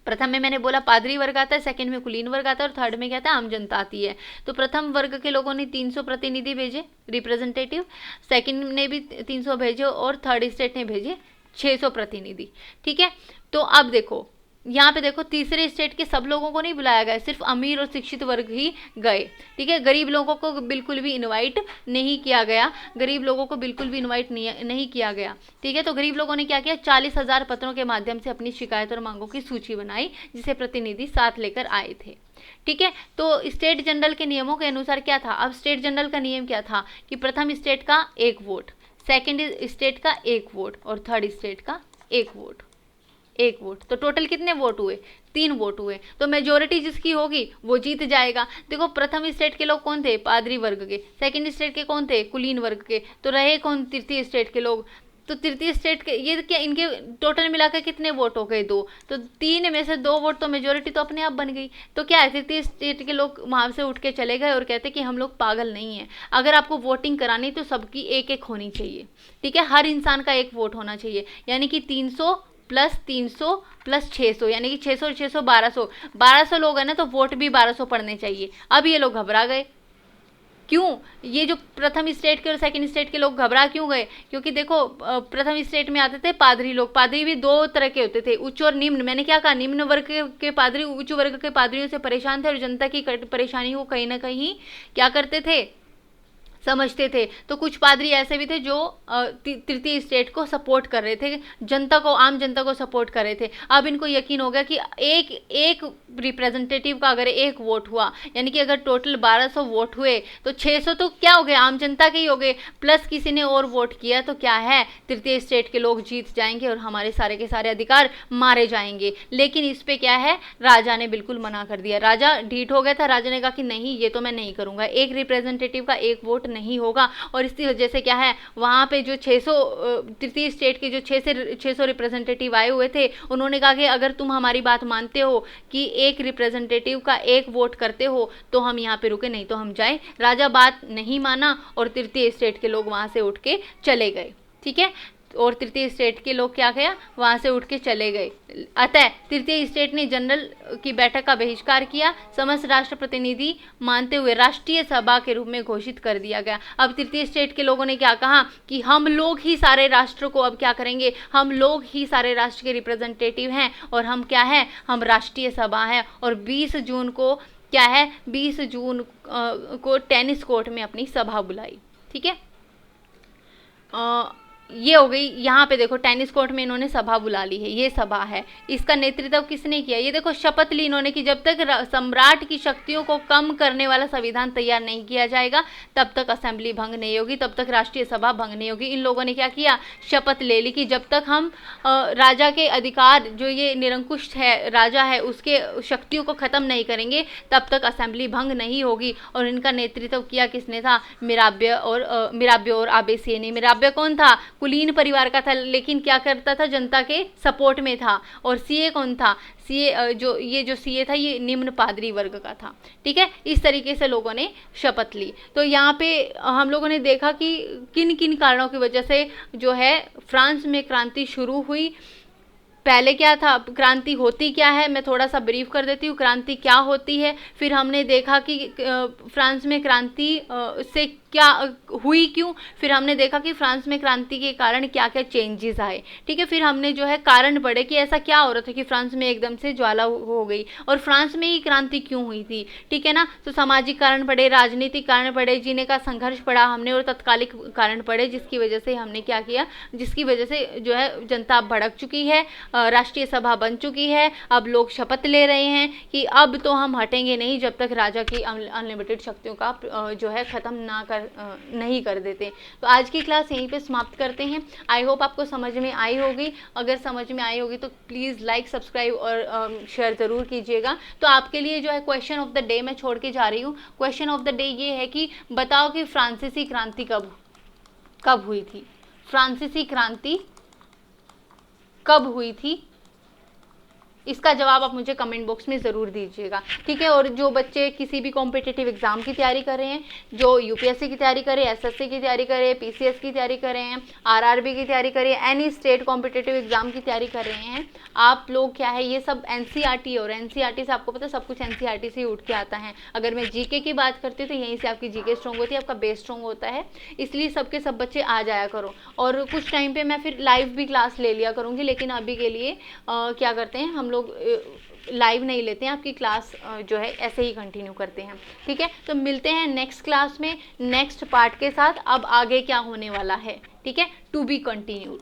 A: प्रथम में मैंने बोला पादरी वर्ग आता है, सेकंड में कुलीन वर्ग आता है और थर्ड में क्या था, आम जनता आती है। तो प्रथम वर्ग के लोगों ने 300 प्रतिनिधि भेजे, रिप्रेजेंटेटिव, सेकंड ने भी 300 भेजे और थर्ड स्टेट ने भेजे 600 प्रतिनिधि। ठीक है, तो अब देखो यहाँ पे देखो, तीसरे स्टेट के सब लोगों को नहीं बुलाया गया, सिर्फ अमीर और शिक्षित वर्ग ही गए। ठीक है, गरीब लोगों को बिल्कुल भी इनवाइट नहीं किया गया, गरीब लोगों को बिल्कुल भी इनवाइट नहीं किया गया। ठीक है, तो गरीब लोगों ने क्या किया, 40,000 पत्रों के माध्यम से अपनी शिकायत और मांगों की सूची बनाई, जिसे प्रतिनिधि साथ लेकर आए थे। ठीक है, तो स्टेट जनरल के नियमों के अनुसार क्या था, अब स्टेट जनरल का नियम क्या था कि प्रथम स्टेट का 1 वोट, सेकेंड स्टेट का 1 वोट और थर्ड स्टेट का 1 वोट। 1 वोट, तो टोटल कितने वोट हुए, 3 वोट हुए। तो मेजोरिटी जिसकी होगी वो जीत जाएगा। देखो प्रथम स्टेट के लोग कौन थे, पादरी वर्ग के, सेकंड स्टेट के कौन थे, कुलीन वर्ग के, तो रहे कौन, तृतीय स्टेट के लोग। तो तृतीय स्टेट के ये क्या, इनके टोटल मिलाकर कितने वोट हो गए, 2, तो 3 में से 2 वोट, तो मेजोरिटी तो अपने आप बन गई। तो क्या है, तृतीय स्टेट के लोग वहाँ से उठ के चले गए और कहते कि हम लोग पागल नहीं हैं, अगर आपको वोटिंग करानी तो सबकी 1-1 होनी चाहिए। ठीक है, हर इंसान का 1 वोट होना चाहिए, यानी कि 300 + 300 + 600, यानी कि 600 और 600 1200 लोग हैं ना, तो वोट भी 1200 पड़ने चाहिए। अब ये लोग घबरा गए, क्यों, ये जो प्रथम स्टेट के और सेकंड स्टेट के लोग घबरा क्यों गए, क्योंकि देखो प्रथम स्टेट में आते थे पादरी लोग, पादरी भी 2 तरह के होते थे, उच्च और निम्न। मैंने क्या कहा, निम्न वर्ग के पादरी उच्च वर्ग के पादरियों से परेशान थे और जनता की परेशानी को कहीं ना कहीं क्या करते थे, समझते थे। तो कुछ पादरी ऐसे भी थे जो तृतीय स्टेट को सपोर्ट कर रहे थे, जनता को, आम जनता को सपोर्ट कर रहे थे। अब इनको यकीन हो गया कि एक रिप्रेजेंटेटिव का अगर 1 वोट हुआ, यानी कि अगर टोटल 1200 वोट हुए तो 600 तो क्या हो गए, आम जनता के ही हो गए, प्लस किसी ने और वोट किया तो क्या है, तृतीय स्टेट के लोग जीत जाएंगे और हमारे सारे के सारे अधिकार मारे जाएंगे। लेकिन इस पे क्या है, राजा ने बिल्कुल मना कर दिया, राजा ढीठ हो गया था। राजा ने कहा कि नहीं, ये तो मैं नहीं करूंगा, एक रिप्रेजेंटेटिव का 1 वोट नहीं होगा। और इसी वजह से क्या है, वहाँ पे जो 600 तृतीय स्टेट के जो 600 रिप्रेजेंटेटिव आए हुए थे, उन्होंने कहा कि अगर तुम हमारी बात मानते हो कि एक रिप्रेजेंटेटिव का 1 वोट करते हो तो हम यहाँ पे रुके, नहीं तो हम जाए। राजा बात नहीं माना और तृतीय स्टेट के लोग वहाँ से उठ के चले गए। ठीक है, और तृतीय स्टेट के लोग क्या किया, वहाँ से उठ के चले गए। अतः तृतीय स्टेट ने जनरल की बैठक का बहिष्कार किया, समस्त राष्ट्र प्रतिनिधि मानते हुए राष्ट्रीय सभा के रूप में घोषित कर दिया गया। अब तृतीय स्टेट के लोगों ने क्या कहा कि हम लोग ही सारे राष्ट्र को अब क्या करेंगे, हम लोग ही सारे राष्ट्र के रिप्रेजेंटेटिव हैं और हम क्या है, हम राष्ट्रीय सभा हैं। और 20 जून को क्या है, 20 जून को टेनिस कोर्ट में अपनी सभा बुलाई। ठीक है, ये हो गई। यहाँ पे देखो टेनिस कोर्ट में इन्होंने सभा बुला ली है, ये सभा है। इसका नेतृत्व किसने किया, ये देखो शपथ ली इन्होंने कि जब तक सम्राट की शक्तियों को कम करने वाला संविधान तैयार नहीं किया जाएगा तब तक असेंबली भंग नहीं होगी, तब तक राष्ट्रीय सभा भंग नहीं होगी। इन लोगों ने क्या किया, शपथ ले ली कि जब तक हम राजा के अधिकार, जो ये निरंकुश है राजा है, उसके शक्तियों को खत्म नहीं करेंगे तब तक असेंबली भंग नहीं होगी। और इनका नेतृत्व किया किसने था, मिराब्य और आबेसिये ने। मिराब्य कौन था, कुलीन परिवार का था, लेकिन क्या करता था, जनता के सपोर्ट में था। और सीए कौन था, सीए जो सीए था ये निम्न पादरी वर्ग का था। ठीक है, इस तरीके से लोगों ने शपथ ली। तो यहाँ पे हम लोगों ने देखा कि किन किन कारणों की वजह से जो है फ्रांस में क्रांति शुरू हुई। पहले क्या था, क्रांति होती क्या है, मैं थोड़ा सा ब्रीफ कर देती हूँ, क्रांति क्या होती है। फिर हमने देखा कि फ्रांस में क्रांति से क्या हुई क्यों, फिर हमने देखा कि फ्रांस में क्रांति के कारण क्या क्या चेंजेस आए, ठीक है। फिर हमने जो है कारण पढ़े कि ऐसा क्या हो रहा था कि फ्रांस में एकदम से ज्वाला हो गई और फ्रांस में ही क्रांति क्यों हुई थी, ठीक है ना। तो सामाजिक कारण पढ़े, राजनीतिक कारण पढ़े, जीने का संघर्ष पढ़ा हमने, और तत्कालिक कारण पढ़े जिसकी वजह से हमने क्या किया, जिसकी वजह से जो है जनता भड़क चुकी है, राष्ट्रीय सभा बन चुकी है, अब लोग शपथ ले रहे हैं कि अब तो हम हटेंगे नहीं जब तक राजा की अनलिमिटेड शक्तियों का जो है ख़त्म नहीं कर देते। तो आज की क्लास यहीं पे समाप्त करते हैं। आई होप आपको समझ में आई होगी। अगर समझ में आई होगी तो प्लीज़ लाइक, सब्सक्राइब और शेयर ज़रूर कीजिएगा। तो आपके लिए जो है क्वेश्चन ऑफ द डे मैं छोड़ के जा रही हूँ। क्वेश्चन ऑफ द डे ये है कि बताओ कि फ्रांसीसी क्रांति कब हुई थी। फ्रांसीसी क्रांति कब हुई थी, इसका जवाब आप मुझे कमेंट बॉक्स में ज़रूर दीजिएगा, ठीक है। और जो बच्चे किसी भी कॉम्पिटिटिव एग्जाम की तैयारी कर रहे हैं, जो यूपीएससी की तैयारी कर रहे हैं, एसएससी की तैयारी कर रहे हैं, पीसीएस की तैयारी कर रहे हैं, आरआरबी की तैयारी कर रहे हैं, एनी स्टेट कॉम्पिटिटिव एग्जाम की तैयारी कर रहे हैं, आप लोग क्या है ये सब एनसीईआरटी, और एनसीईआरटी से आपको पता है सब कुछ एनसीईआरटी से ही उठ के आता है। अगर मैं जीके की बात करती हूँ तो यहीं से आपकी जीके स्ट्रॉन्ग होती है, आपका बेस स्ट्रॉन्ग होता है। इसलिए सबके सब बच्चे आ जाया करो, और कुछ टाइम पे मैं फिर लाइव भी क्लास ले लिया करूँगी, लेकिन अभी के लिए क्या करते हैं हम लोग लाइव नहीं लेते हैं, आपकी क्लास जो है ऐसे ही कंटिन्यू करते हैं, ठीक है। तो मिलते हैं नेक्स्ट क्लास में नेक्स्ट पार्ट के साथ। अब आगे क्या होने वाला है, ठीक है, to be continued.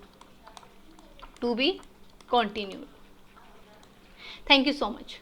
A: Thank you so much.